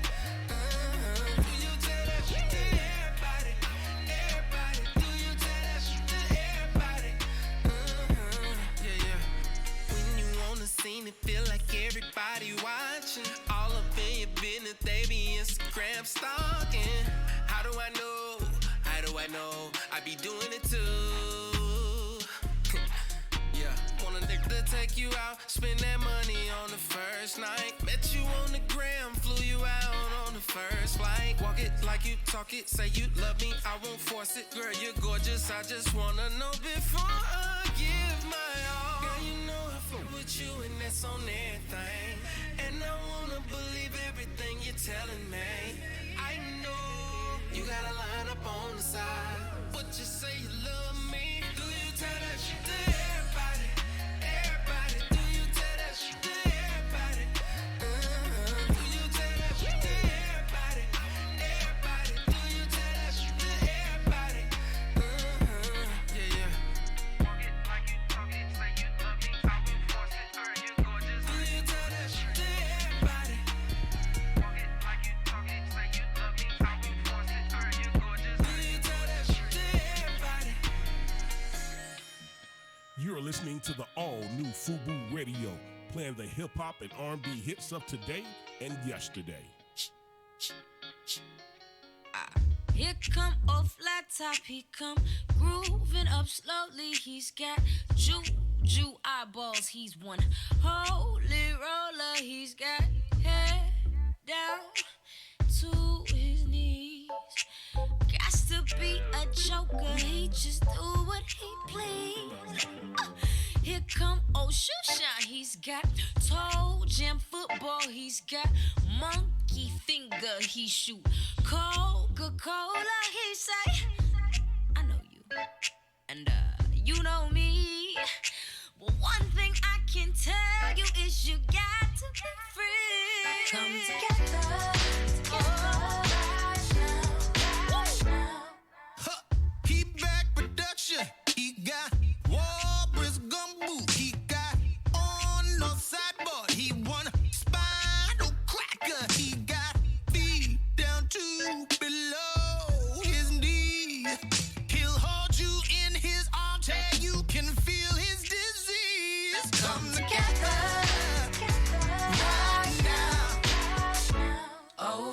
Do you tell that shit to everybody? Everybody, do you tell that shit to everybody? Yeah, yeah. When you on the scene, it feel like everybody watching. All up in your business, they be Instagram stalking. How do I know? How do I know? I be doing it too. Yeah, want a nigga to take you out, spend that money on the first night. Met you on the gram, flew you out on the first flight. Walk it like you talk it, say you love me, I won't force it. Girl, you're gorgeous, I just wanna know before I give my all. Girl, you know I fuck with you and that's on everything. And I wanna believe everything you're telling me. I know you got a line up on the side. What you say you love me? Do you tell that shit to everybody? Everybody, do you tell that shit to everybody? Do you tell that shit to everybody? Everybody, do you tell that shit to everybody? Yeah, yeah. Walk it like you talk it, say you love me, I won't force it. Girl, you're gorgeous. Do you tell that shit to everybody? Walk it like you talk it, say you love me, I won't force it. Girl, you're gorgeous. Do you tell that shit to everybody? You're listening to the all-new FUBU Radio, playing the hip-hop and R&B hits of today and yesterday. Here come off flat top, he come grooving up slowly. He's got juju eyeballs, he's one holy roller. He's got head down to his knees. Got to be a joker, he just do what he please. Here come old Shusha, he's got toe jam football, he's got monkey finger, he shoot Coca-Cola, he say, I know you, and you know me. Well, one thing I can tell you is you got to be free. Come together, right now. He back production. He got Walrus gumbo. He got on the sideboard. He won spinal cracker. He got feet down to below his knee. He'll hold you in his arms till you can feel his disease. Come together right now. Oh,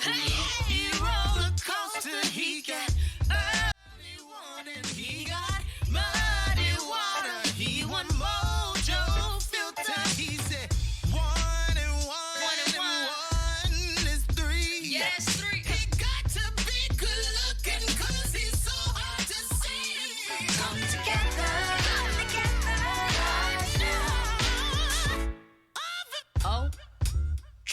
he roller coaster. He got early warning. He got muddy water. He won mojo filter. He said 1 and 1 is 3. Yes, 3. He got to be good looking 'cause he's so hard to see. Come together right now. Oh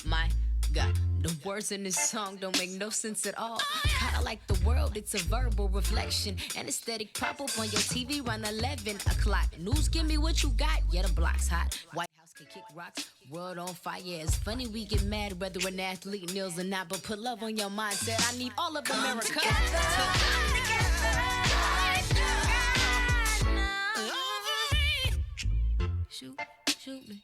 my God, the words in this song don't make no sense at all. Kinda like the world, it's a verbal reflection. Anesthetic pop up on your TV around 11 o'clock. News, give me what you got. Yeah, the block's hot. White House can kick rocks. World on fire. It's funny we get mad whether an athlete kneels or not, but put love on your mindset. I need all of America. Together right now. Shoot me.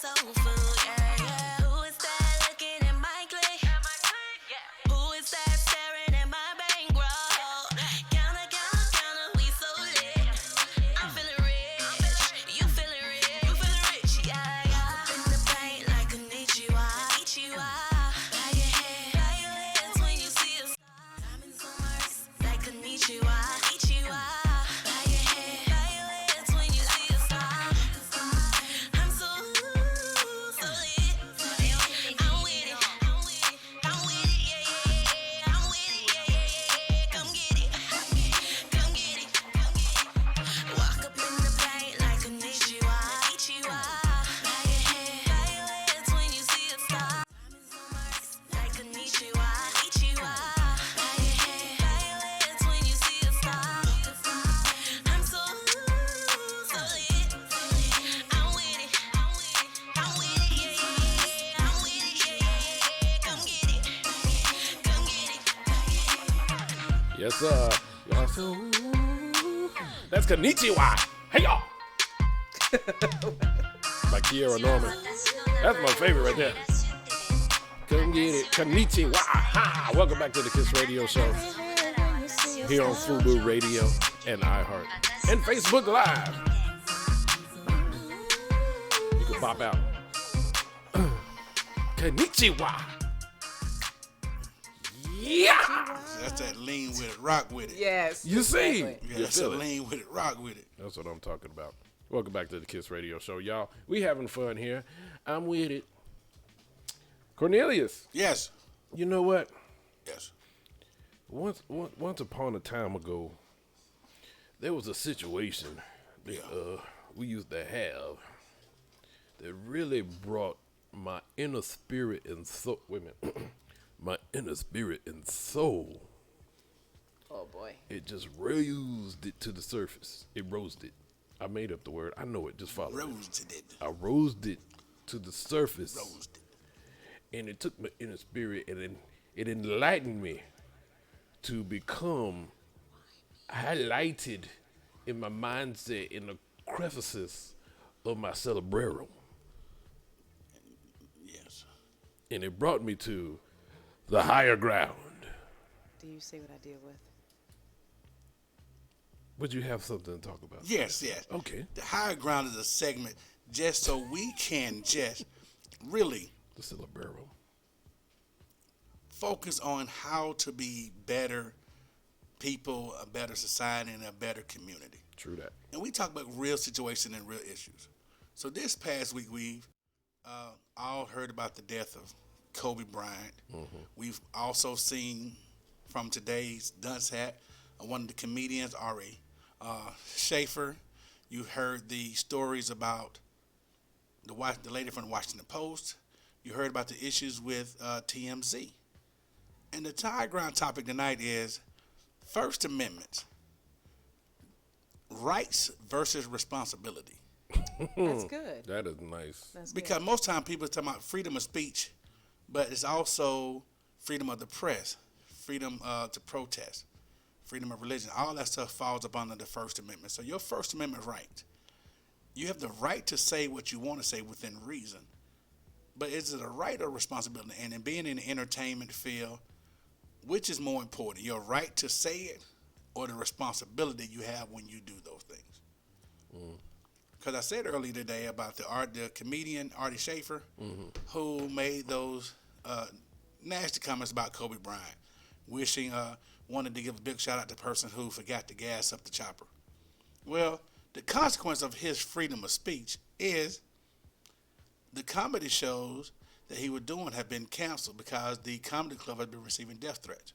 soul food, yeah, yeah. Who is that looking at my clique? Who is that staring at my bankroll? Counter, counter, counter, we so lit. I'm feeling rich, you feeling rich, yeah, yeah. Up in the paint like a Konnichiwa. Bow your heads when you see us. Diamonds on my wrist like Konnichiwa. Bow your heads when you see us. I'm so lit. I'm with it, yeah, yeah. I'm with it, yeah, yeah. Come get it. Walk up in the paint like Konnichiwa. Bow your heads when you see us. Diamonds on my wrist like Konnichiwa. Bow your heads when you see us. I'm so lit. I'm with it, yeah, yeah. I'm with it, yeah, yeah. Come get it. Yes, sir. Y'all so. That's Konnichiwa. Hey, y'all. By Kiara Norman. That's my favorite right there. Come get it. Konnichiwa. Ha! Welcome back to the Kiss Radio Show. Here on FUBU Radio and iHeart. And Facebook Live. You can pop out. Konnichiwa. Yeah! That's that lean with it, rock with it. Yes. You see? exactly. Yeah, You that's that feel it. lean with it, rock with it. That's what I'm talking about. Welcome back to the Kiss Radio Show, y'all. We having fun here. I'm with it. Cornelius, Yes. you know what? Yes. Once upon a time ago, there was a situation that we used to have that really brought my inner spirit and soul. Wait a minute. My inner spirit and soul. Oh boy. It just raised it to the surface. It rose it. I made up the word. I know it. Just follow me. Roasted it. I rose it to the surface. Roasted. And it took my inner spirit and then it enlightened me to become highlighted in my mindset in the crevices of my cerebrum. Yes. And it brought me to the higher ground. Do you see what I deal with? Would you have something to talk about? Yes, yes. Okay. The higher ground is a segment just so we can just really The cerebrum. focus on how to be better people, a better society, and a better community. True that. And we talk about real situations and real issues. So this past week, we've all heard about the death of Kobe Bryant. We've also seen from today's Dunce Hat, one of the comedians, Ari Schaefer. You heard the stories about the lady from the Washington Post. You heard about the issues with TMZ. And the high ground topic tonight is First Amendment, rights versus responsibility. That's good. That is nice. That's Because good. most time people talk about freedom of speech, but it's also freedom of the press, freedom to protest, freedom of religion. All that stuff falls up under the First Amendment. So your First Amendment right, you have the right to say what you want to say within reason. But is it a right or responsibility? And in being in the entertainment field, which is more important, your right to say it or the responsibility you have when you do those things? Because I said earlier today about the comedian Artie Schaefer, who made those nasty comments about Kobe Bryant, wishing, wanted to give a big shout out to the person who forgot to gas up the chopper. Well, the consequence of his freedom of speech is the comedy shows that he was doing have been canceled because the comedy club has been receiving death threats.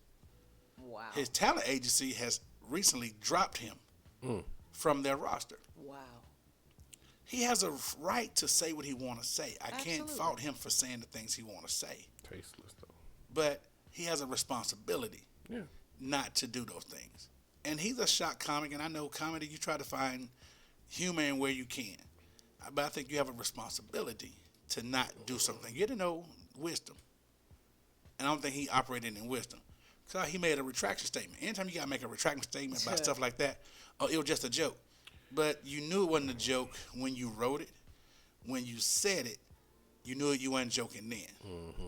Wow. His talent agency has recently dropped him from their roster. Wow. He has a right to say what he want to say. I can't Absolutely. fault him for saying the things he want to say. Tasteless though. But he has a responsibility Yeah. not to do those things. And he's a shock comic, and I know comedy, you try to find humor in where you can. But I think you have a responsibility to not do something. You get to know wisdom. And I don't think he operated in wisdom. So he made a retraction statement. Anytime you got to make a retraction statement about stuff like that, oh, it was just a joke. But you knew it wasn't a joke when you wrote it, when you said it, you knew you weren't joking then.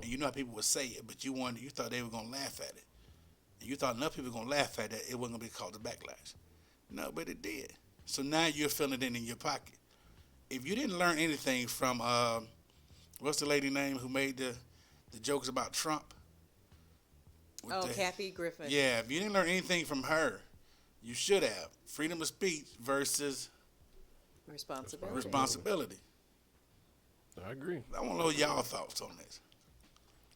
And you know how people would say it, but you thought they were going to laugh at it. And you thought enough people were going to laugh at it, it wasn't going to be called a backlash. No, but it did. So now you're feeling it in your pocket. If you didn't learn anything from, what's the lady name who made the jokes about Trump? Kathy Griffin. Yeah, if you didn't learn anything from her, you should have. Freedom of speech versus responsibility. I agree. I want to know y'all thoughts on this.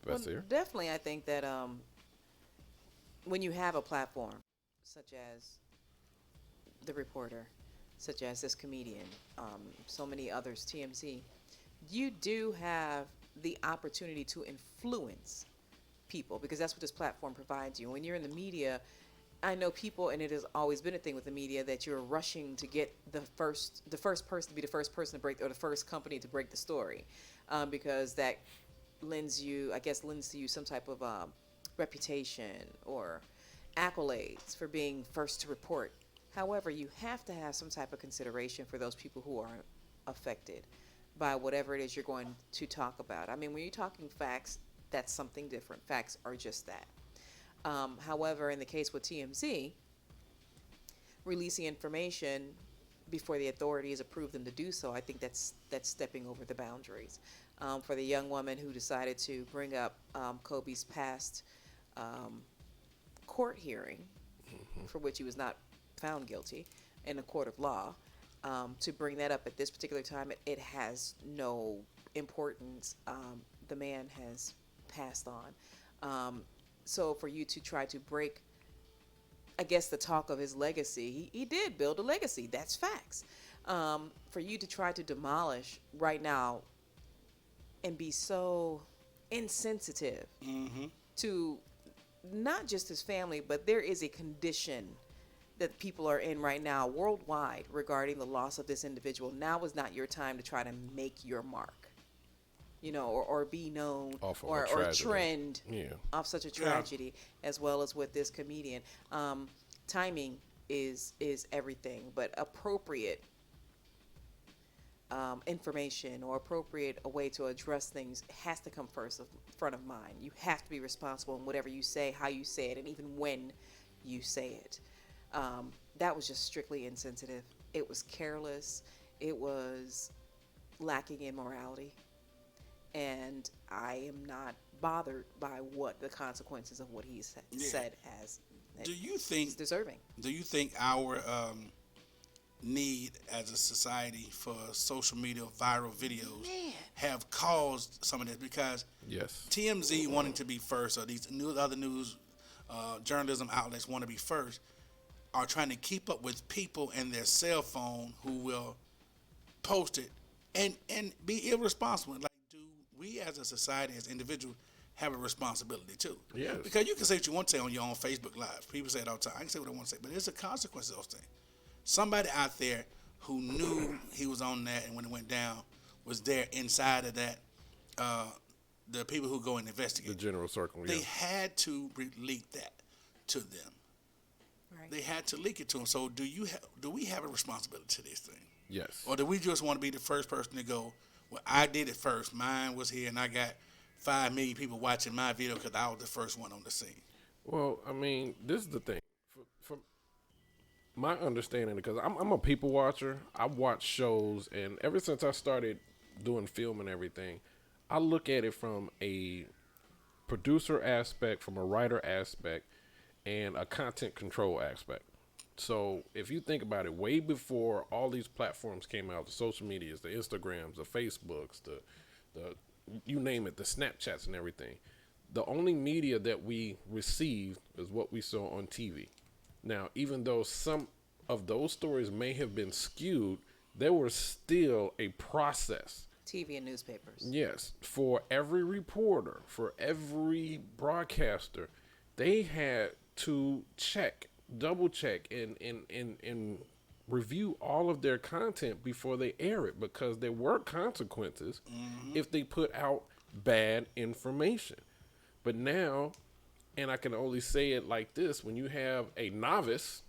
Well, definitely, I think that when you have a platform such as The Reporter, such as this comedian, so many others, TMZ, you do have the opportunity to influence people because that's what this platform provides you. When you're in the media, I know people, and it has always been a thing with the media, that you're rushing to get the first person to be the first person to break, or the first company to break the story, because that lends to you some type of reputation or accolades for being first to report. However, you have to have some type of consideration for those people who are affected by whatever it is you're going to talk about. I mean, when you're talking facts, that's something different. Facts are just that. However, in the case with TMZ, releasing information before the authorities approve them to do so, I think that's stepping over the boundaries. For the young woman who decided to bring up Kobe's past court hearing, for which he was not found guilty in a court of law, to bring that up at this particular time, it has no importance. The man has passed on. So for you to try to break, I guess, the talk of his legacy, he did build a legacy. That's facts. For you to try to demolish right now and be so insensitive to not just his family, but there is a condition that people are in right now worldwide regarding the loss of this individual. Now is not your time to try to make your mark, or be known or trend off such a tragedy, as well as with this comedian. Timing is everything, but appropriate information or appropriate a way to address things has to come front of mind. You have to be responsible in whatever you say, how you say it, and even when you say it. That was just strictly insensitive. It was careless. It was lacking in morality. And I am not bothered by what the consequences of what he said as. Do you think deserving? Do you think our need as a society for social media viral videos have caused some of this? Because TMZ wanting to be first, or these other news journalism outlets want to be first, are trying to keep up with people and their cell phone who will post it and be irresponsible. Like, do we as a society, as individuals, have a responsibility too? Yes. Because you can say what you want to say on your own Facebook Live. People say it all the time. I can say what I want to say, but there's a consequence of those things. Somebody out there who knew he was on that, and when it went down, was there inside of that. The people who go and investigate, the general circle, they had to leak that to them. Right. They had to leak it to them. So do we have a responsibility to this thing? Yes. Or do we just want to be the first person to go, well, I did it first. Mine was here, and I got 5 million people watching my video because I was the first one on the scene? Well, I mean, this is the thing. From my understanding, because I'm a people watcher. I watch shows, and ever since I started doing film and everything, I look at it from a producer aspect, from a writer aspect, and a content control aspect. So if you think about it, way before all these platforms came out, the social medias, the Instagrams, the Facebooks, the you name it, the Snapchats and everything, the only media that we received is what we saw on TV. Now, even though some of those stories may have been skewed, there was still a process. TV and newspapers. Yes. For every reporter, for every broadcaster, they had to double check and review all of their content before they air it, because there were consequences if they put out bad information. But now, and I can only say it like this, when you have a novice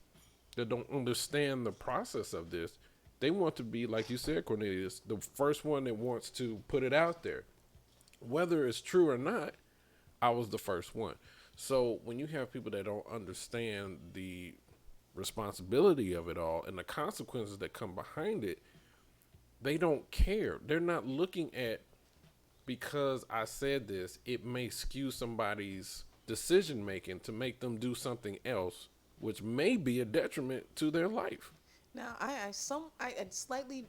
that don't understand the process of this, they want to be, like you said, Cornelius, the first one that wants to put it out there. Whether it's true or not, I was the first one. So when you have people that don't understand the responsibility of it all and the consequences that come behind it, they don't care. They're not looking at, because I said this, it may skew somebody's decision making to make them do something else, which may be a detriment to their life. Now, I slightly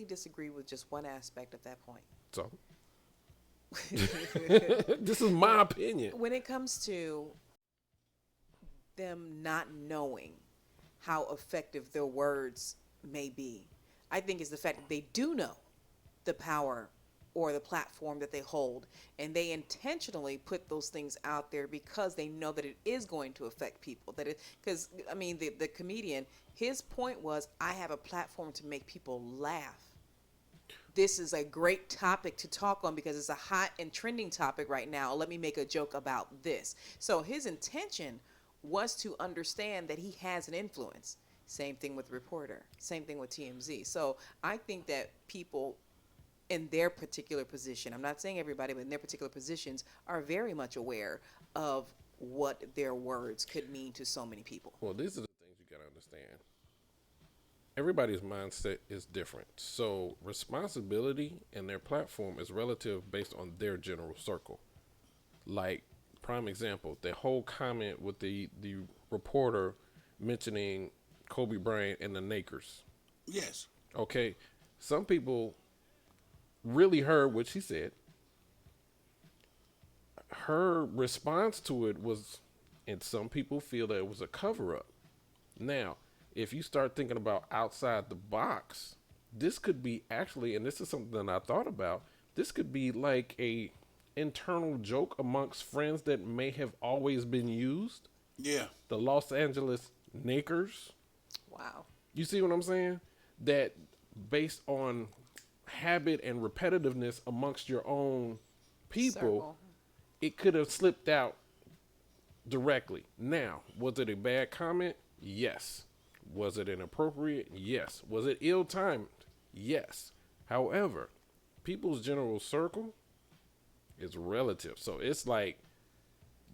disagree with just one aspect of that point. So this is my opinion. When it comes to them not knowing how effective their words may be, I think it's the fact that they do know the power or the platform that they hold, and they intentionally put those things out there because they know that it is going to affect people. Because I mean, the comedian, his point was, I have a platform to make people laugh. This is a great topic to talk on because it's a hot and trending topic right now. Let me make a joke about this. So his intention was to understand that he has an influence. Same thing with Reporter. Same thing with TMZ. So I think that people in their particular position, I'm not saying everybody, but in their particular positions, are very much aware of what their words could mean to so many people. Well, these are the things you got to understand. Everybody's mindset is different. So responsibility and their platform is relative based on their general circle. Like, prime example, the whole comment with the reporter mentioning Kobe Bryant and the Lakers. Yes. Okay. Some people really heard what she said. Her response to it was, and some people feel that it was a cover-up. Now, if you start thinking about outside the box, this could be actually, and this is something that I thought about, this could be like a internal joke amongst friends that may have always been used. Yeah. The Los Angeles Lakers. Wow. You see what I'm saying? That based on habit and repetitiveness amongst your own people, Circle. It could have slipped out directly. Now, was it a bad comment? Yes. Was it inappropriate? Yes. Was it ill-timed? Yes. However, people's general circle is relative. So it's like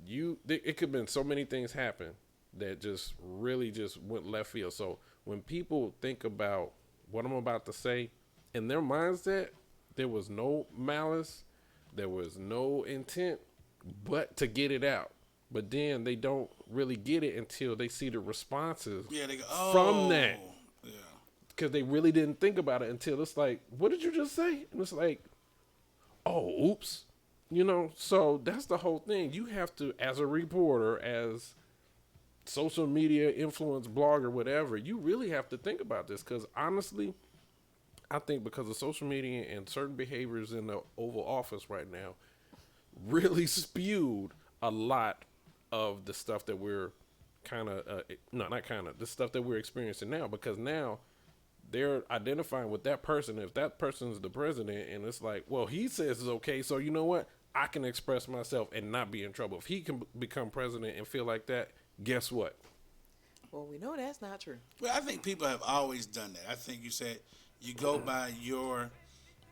it could have been so many things happen that just really just went left field. So when people think about what I'm about to say, in their mindset, there was no malice, there was no intent but to get it out. But then they don't really get it until they see the responses They go, from that. Yeah. Because they really didn't think about it until it's like, what did you just say? And it's like, oh, oops. You know, so that's the whole thing. You have to, as a reporter, as social media influence blogger, whatever, you really have to think about this. Because honestly, I think because of social media and certain behaviors in the Oval Office right now really spewed a lot of the stuff that we're the stuff that we're experiencing now, because now they're identifying with that person. If that person's the president and it's like, well, he says it's okay, so you know what? I can express myself and not be in trouble. If he can become president and feel like that, guess what? Well, we know that's not true. Well, I think people have always done that. I think you said you go by your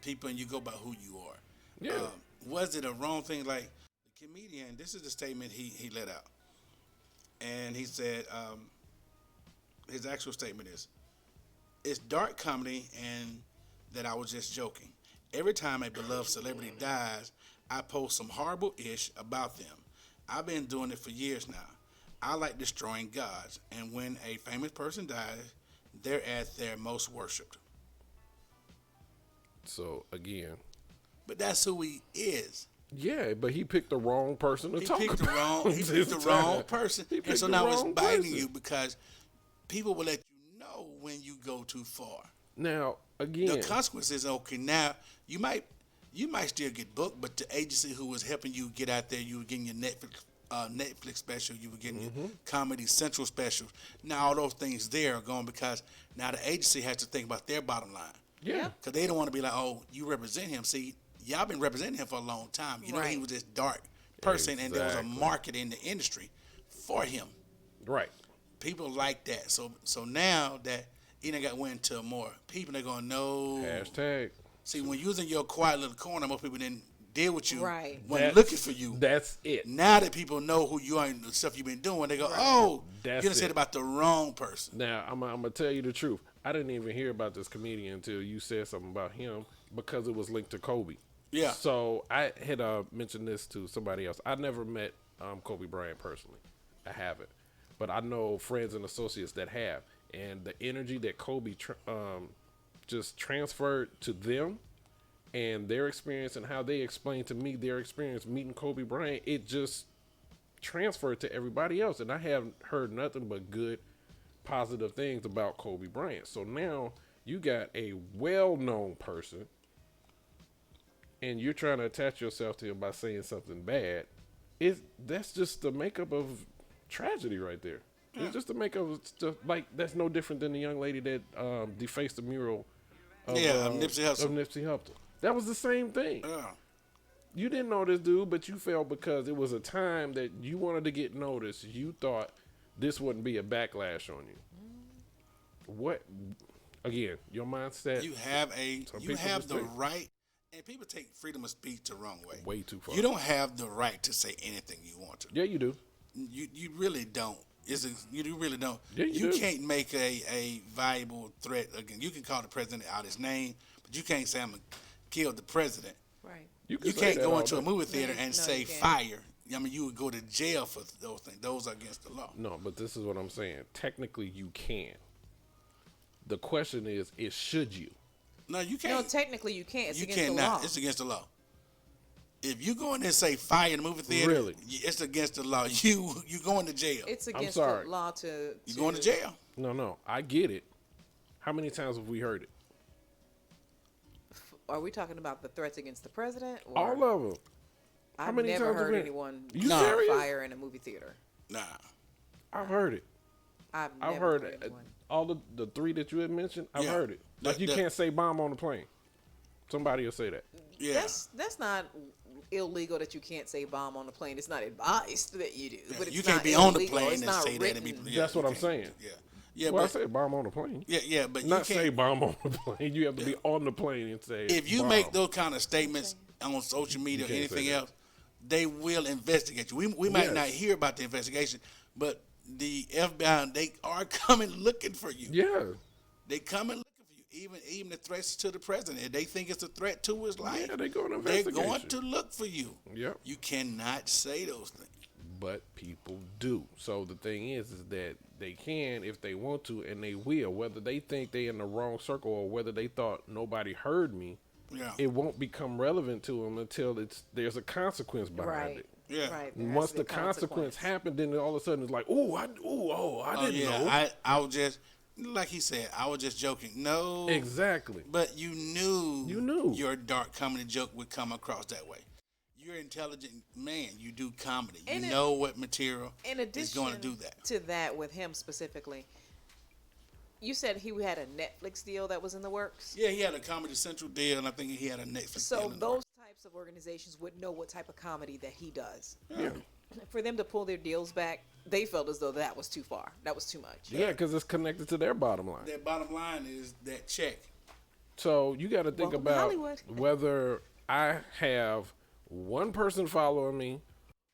people and you go by who you are. Yeah. Was it a wrong thing? Like the comedian, this is the statement he let out. And he said, his actual statement is, it's dark comedy and that I was just joking. Every time a beloved celebrity dies, I post some horrible-ish about them. I've been doing it for years now. I like destroying gods. And when a famous person dies, they're at their most worshipped. So, again. But that's who he is. Yeah, but he picked the wrong person to talk about. He picked the wrong person. And so now it's biting you because people will let you know when you go too far. Now, again. The consequences, okay, now you might still get booked, but the agency who was helping you get out there, you were getting your Netflix special, you were getting your Comedy Central specials. Now all those things there are gone because now the agency has to think about their bottom line. Yeah. Because they don't want to be like, oh, you represent him. See, y'all been representing him for a long time. You know, he was this dark person, and there was a market in the industry for him. Right. People like that. So now that he done got went to more people, they're going, no. Hashtag. See, when you was in your quiet little corner, most people didn't deal with you, Right. wasn't looking for you. That's it. Now that people know who you are and the stuff you've been doing, they go, oh, That's you done said it. about the wrong person. Now, I'm going to tell you the truth. I didn't even hear about this comedian until you said something about him because it was linked to Kobe. Yeah. So I had mentioned this to somebody else. I never met Kobe Bryant personally. I haven't. But I know friends and associates that have. And the energy that Kobe just transferred to them and their experience and how they explained to me their experience meeting Kobe Bryant, it just transferred to everybody else. And I haven't heard nothing but good, positive things about Kobe Bryant. So now you got a well-known person and you're trying to attach yourself to him by saying something bad. That's just the makeup of tragedy right there. It's just the makeup of stuff. Like, that's no different than the young lady that defaced the mural of Nipsey Hussle. Of Nipsey Hussle. That was the same thing. You didn't know this dude, but you felt because it was a time that you wanted to get noticed, you thought this wouldn't be a backlash on you. What? Again, your mindset. You have the right, and people take freedom of speech the wrong way. Way too far. You don't have the right to say anything you want to. Yeah, you do. You really don't. You really don't. Yeah, you do. Can't make a viable threat again. You can call the president out his name, but you can't say I'm gonna kill the president. Right. You can't go into a movie theater and say fire. I mean, you would go to jail for those things. Those are against the law. No, but this is what I'm saying. Technically, you can. The question is should you? No, you can't. No, technically you can't. It's you against cannot. the law. It's against the law. If you go in there and say fire in the movie theater, Really? it's against the law. You going to jail. It's against sorry. the law to. You going to jail. No, I get it. How many times have we heard it? Are we talking about the threats against the president? Or All of them. I've many never times have heard we- anyone You shoot serious? fire in a movie theater. Nah. I've heard it. I've I've never heard heard it. one. All the three that you had mentioned, I've Yeah. heard it. Like, you can't say bomb on the plane. Somebody will say that. Yeah. That's not illegal that you can't say bomb on the plane. It's not advised that you do. But it's you can't not be on the illegal. plane It's and not say that. And written. be, That's what you I'm can't. saying. Yeah. Yeah, Well, I but say bomb on the plane. yeah, but Not you say can't. bomb on the plane. You have to be on the plane and say If you bomb. make those kind of statements on social media or can't say anything that. else, they will investigate you. We might Yes. not hear about the investigation, but the FBI, they are coming looking for you. Yeah. They coming looking for you. Even the threats to the president, if they think it's a threat to his life, Yeah, they going to they're investigate going you. to look for you. Yep. You cannot say those things. But people do. So the thing is that they can if they want to, and they will. Whether they think they in the wrong circle or whether they thought nobody heard me, Yeah. it won't become relevant to them until there's a consequence behind Right. it. Yeah. Right. And There has once to be the consequence happened, then all of a sudden it's like, I didn't know. I was just, like he said, I was just joking. No. Exactly. But you knew knew. your dark comedy joke would come across that way. You're an intelligent man. You do comedy. And you know what material In is addition going to do that. to that, with him specifically, you said he had a Netflix deal that was in the works. Yeah, he had a Comedy Central deal, and I think he had a Netflix deal. So in the those works. types of organizations would know what type of comedy that he does. Yeah. For them to pull their deals back, they felt as though that was too far. That was too much. Yeah, because it's connected to their bottom line. Their bottom line is that check. So you got to think Welcome to about Hollywood. whether I have one person following me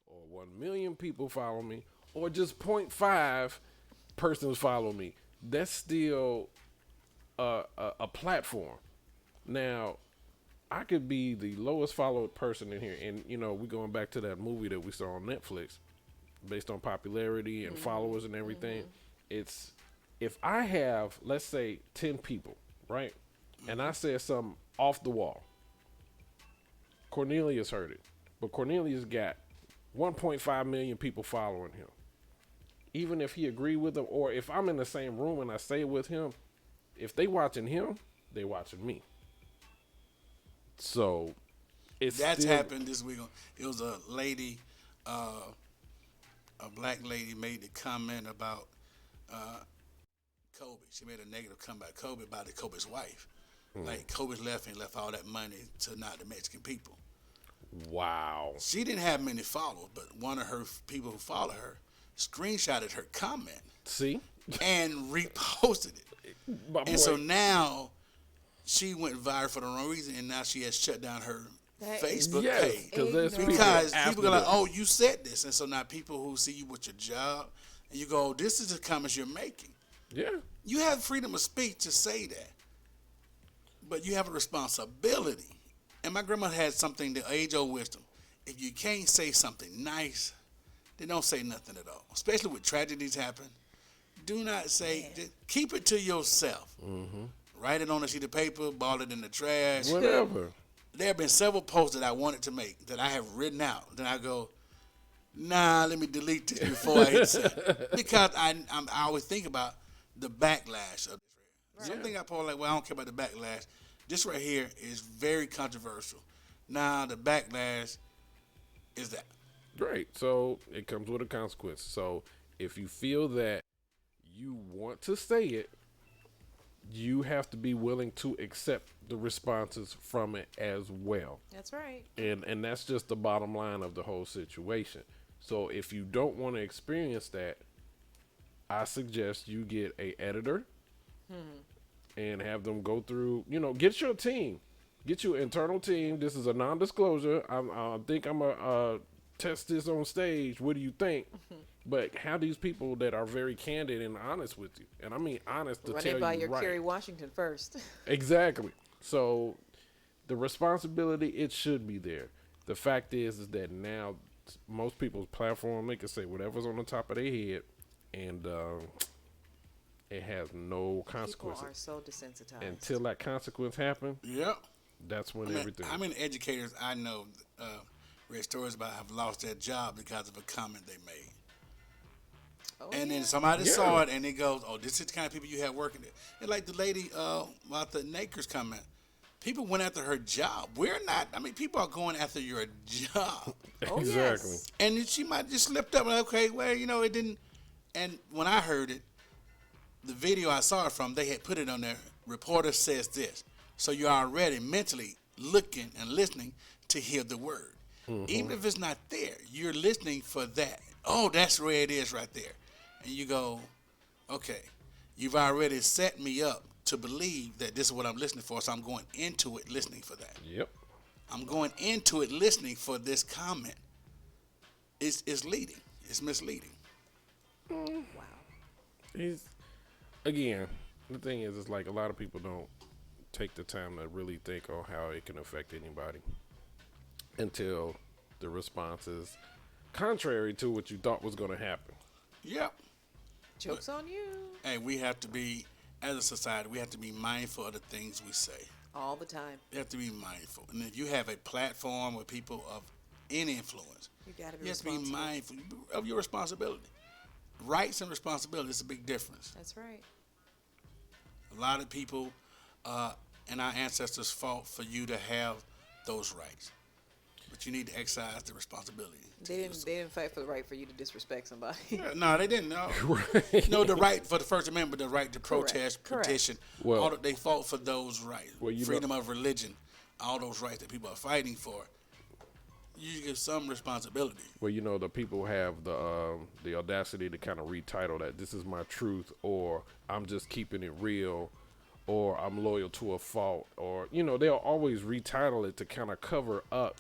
or 1 million people follow me or just 0.5 persons follow me. That's still a platform. Now, I could be the lowest followed person in here. And, we're going back to that movie that we saw on Netflix based on popularity and followers and everything. It's, if I have, let's say, 10 people, right? And I said something off the wall. Cornelius heard it. But Cornelius got 1.5 million people following him. Even if he agreed with them, or if I'm in the same room and I say it with him, if they watching him, they watching me. So it's That's still, happened this week. It was a lady, a black lady made the comment about Kobe. She made a negative comment about Kobe, about Kobe's wife. Like, Kobe's left and left all that money to not the Mexican people. Wow. She didn't have many followers, but one of her people who follow her screenshotted her comment See? and reposted it. My And boy- so now she went viral for the wrong reason, and now she has shut down her Facebook Yes, page. because there's people Because after people are like, this. oh, you said this. And so now people who see you with your job, and you go, this is the comments you're making. Yeah. You have freedom of speech to say that. But you have a responsibility. And my grandma had something, the age-old wisdom. If you can't say something nice, then don't say nothing at all. Especially with tragedies happen. Do not say, just keep it to yourself. Mm-hmm. Write it on a sheet of paper, ball it in the trash. Whatever. There have been several posts that I wanted to make that I have written out. Then I go, nah, let me delete this before I hit send. Because I always think about the backlash of this. Something I post like, well, I don't care about the backlash. This right here is very controversial. Now the backlash is that. Great. So it comes with a consequence. So if you feel that you want to say it, you have to be willing to accept the responses from it as well. That's right. And that's just the bottom line of the whole situation. So if you don't want to experience that, I suggest you get a editor and have them go through, get your team. Get your internal team. This is a non-disclosure. I think I'm going to test this on stage. What do you think? But have these people that are very candid and honest with you. And I mean honest to Run tell it by you your right. Kerry Washington first. Exactly. So the responsibility, it should be there. The fact is that now most people's platform, they can say whatever's on the top of their head, and it has no consequences. People are so desensitized. Until that consequence happens, Yep. that's when everything. How many educators I know read stories about have lost their job because of a comment they made. Oh, And yeah. then somebody saw it and it goes, oh, this is the kind of people you have working there. And like the lady about the Nakers comment, people went after her job. We're not, people are going after your job. Oh, Exactly. yes. And then she might just slipped up and okay, well, it didn't. And when I heard it, the video I saw it from, they had put it on there, reporter says this. So you're already mentally looking and listening to hear the word. Even if it's not there, you're listening for that. Oh, that's where it is right there. And you go, okay, you've already set me up to believe that this is what I'm listening for, so I'm going into it listening for that. Yep. I'm going into it listening for this comment. It's leading. It's misleading. Again, the thing is, it's like a lot of people don't take the time to really think on how it can affect anybody until the response is contrary to what you thought was going to happen. Yep. Joke's on you. Hey, we have to be, as a society, we have to be mindful of the things we say. All the time. You have to be mindful. And if you have a platform with people of any influence, You gotta be you have to be responsible. mindful of your responsibility. Rights and responsibility is a big difference. That's right. A lot of people and our ancestors fought for you to have those rights. But you need to exercise the responsibility. They didn't fight for the right for you to disrespect somebody. No, they didn't. No. No, the right for the First Amendment, the right to protest, Correct. petition. Well- they fought for those rights. Well, Freedom of religion, all those rights that people are fighting for. You give some responsibility. Well, the people have the audacity to kind of retitle that this is my truth, or I'm just keeping it real, or I'm loyal to a fault, or they'll always retitle it to kind of cover up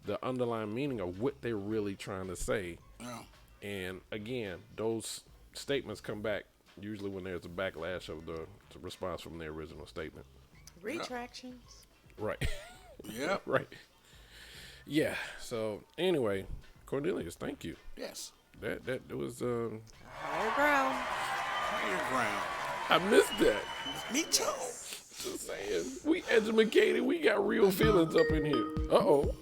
the underlying meaning of what they're really trying to say. Yeah. And again, those statements come back usually when there's a backlash of the response from the original statement. Retractions. Right. Yep. Right. Yeah. So anyway, Cornelius, thank you. Yes. That was Higher ground. Higher ground. I missed that. Me too. Just saying, we educated. We got real feelings up in here. Hold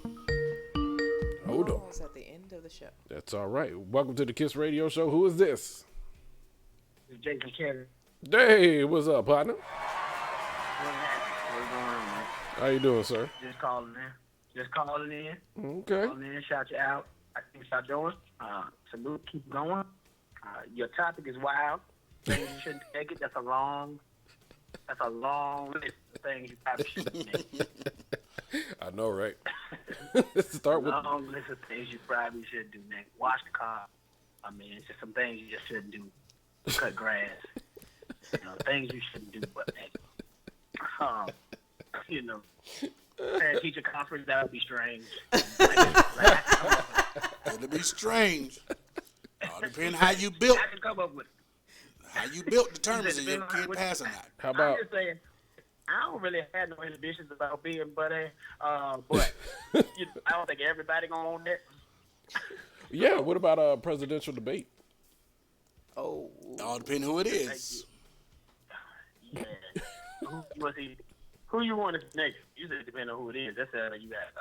on. Almost at the end of the show. That's all right. Welcome to the Kiss Radio Show. Who is this? It's Jason Kevin. Hey, what's up, partner? What's going on, man? How you doing, sir? Just calling in. Okay. Calling in, shout you out. I think y'all doing. Salute, keep going. Your topic is wild. Things you shouldn't take it. That's a long list of things you probably shouldn't make. I know, right? Start with Long list of things you probably should do next. Wash the car. It's just some things you just shouldn't do. Cut grass. Things you shouldn't do. But Teacher conference, that would be strange. It'll be strange. All depending how you built. I can come up with it. How you built determines if your kid pass or not. How about? I'm just saying, I don't really have no inhibitions about being buddy, but I don't think everybody gonna own that. Yeah. What about a presidential debate? Oh. All depending who it is. Yeah. Who you want to see next? You said depending on who it is. That's how you got.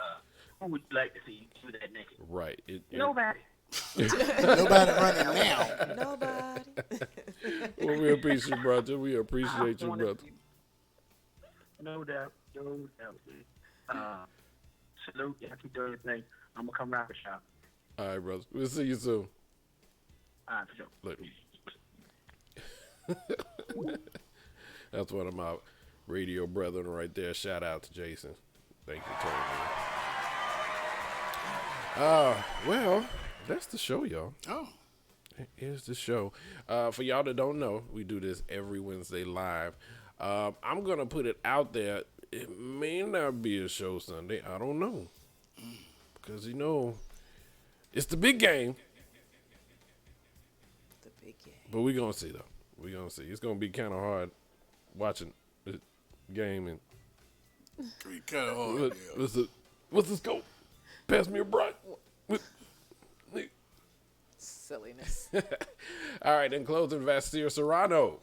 Who would you like to see do that next? Right. Nobody. Nobody running now. Nobody. Well, we appreciate you, brother. We appreciate you, brother. No doubt. Salute. Y'all keep doing your thing. I'm going to come round the shop. All right, brother. We'll see you soon. All right, for sure. Later. That's one of my radio brethren right there. Shout out to Jason. Thank you, Tony. Well, that's the show, y'all. Oh. Here's the show. For y'all that don't know, we do this every Wednesday live. I'm going to put it out there. It may not be a show Sunday. I don't know. Because, it's the big game. The big game. But we're going to see, though. We're going to see. It's going to be kind of hard watching the game. And Kind of hard. what's the scope? Pass me a bright. Silliness. All right, in closing, Vassir Serrano.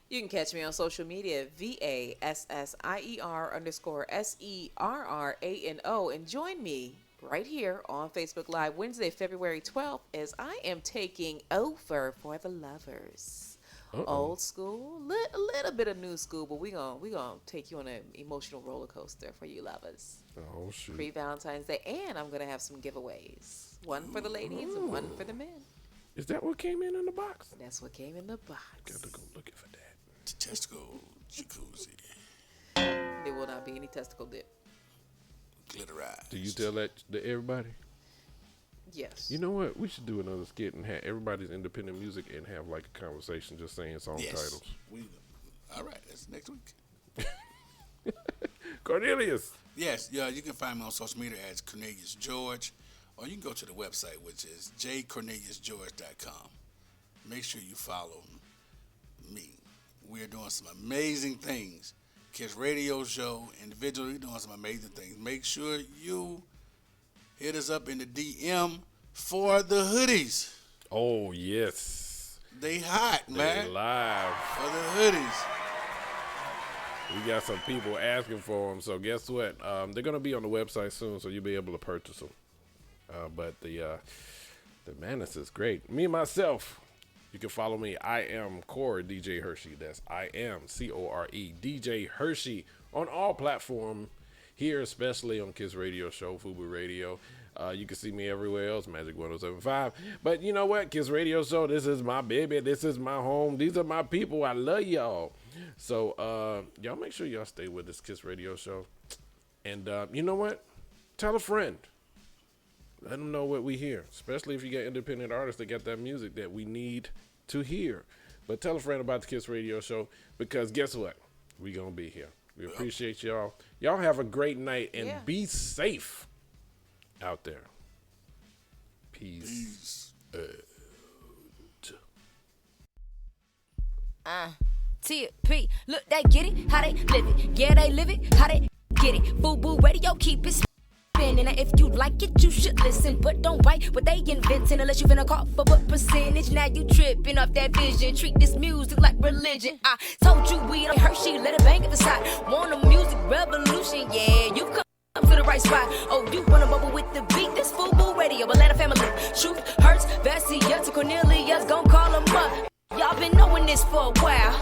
You can catch me on social media, VASSIER_SERRANO, and join me right here on Facebook Live Wednesday, February 12th, as I am taking over for the lovers. Old school, a little bit of new school, but we gonna take you on an emotional roller coaster for you lovers. Oh, shoot. Pre-Valentine's Day, and I'm gonna have some giveaways. One for the ladies and one for the men. Is that what came in the box? That's what came in the box. Got to go looking for that. Testicle jacuzzi. There will not be any testicle dip. Glitterized. Do you tell that to everybody? Yes. You know what? We should do another skit and have everybody's independent music and have like a conversation just saying song titles. All right, that's next week. Cornelius. Yes, you can find me on social media as Cornelius George, or you can go to the website, which is jcorneliusgeorge.com. Make sure you follow me. We are doing some amazing things. Kids Radio Show, individually doing some amazing things. Make sure you hit us up in the DM for the hoodies. Oh, yes. They hot, man. They live. For the hoodies. We got some people asking for them, so guess what? They're going to be on the website soon, so you'll be able to purchase them. But the madness is great. Me, myself, you can follow me. I am Core DJ Hershey. That's I am CORE DJ Hershey on all platforms here, especially on Kids Radio Show, FUBU Radio. You can see me everywhere else, Magic 1075. But you know what? Kids Radio Show, this is my baby. This is my home. These are my people. I love y'all. So y'all make sure y'all stay with this Kids Radio Show. And you know what? Tell a friend. Let them know what we hear, especially if you get independent artists that got that music that we need to hear. But tell a friend about the Kids Radio Show, because guess what? We going to be here. We appreciate y'all. Y'all have a great night and be safe out there. Peace. TP, look, they get it, how they live it. Yeah, they live it, how they get it. FUBU Radio, keep it spinning. Now, if you like it, you should listen. But don't write what they inventing unless you finna call for what percentage. Now you tripping off that vision. Treat this music like religion. I told you we don't Hershey, let it bang at the side. Want a music revolution, yeah, you come to the right spot. Oh, you wanna bubble with the beat? This FUBU Radio, Atlanta family. Truth hurts, Vassia to Cornelius, gon' call them up. Y'all been knowing this for a while.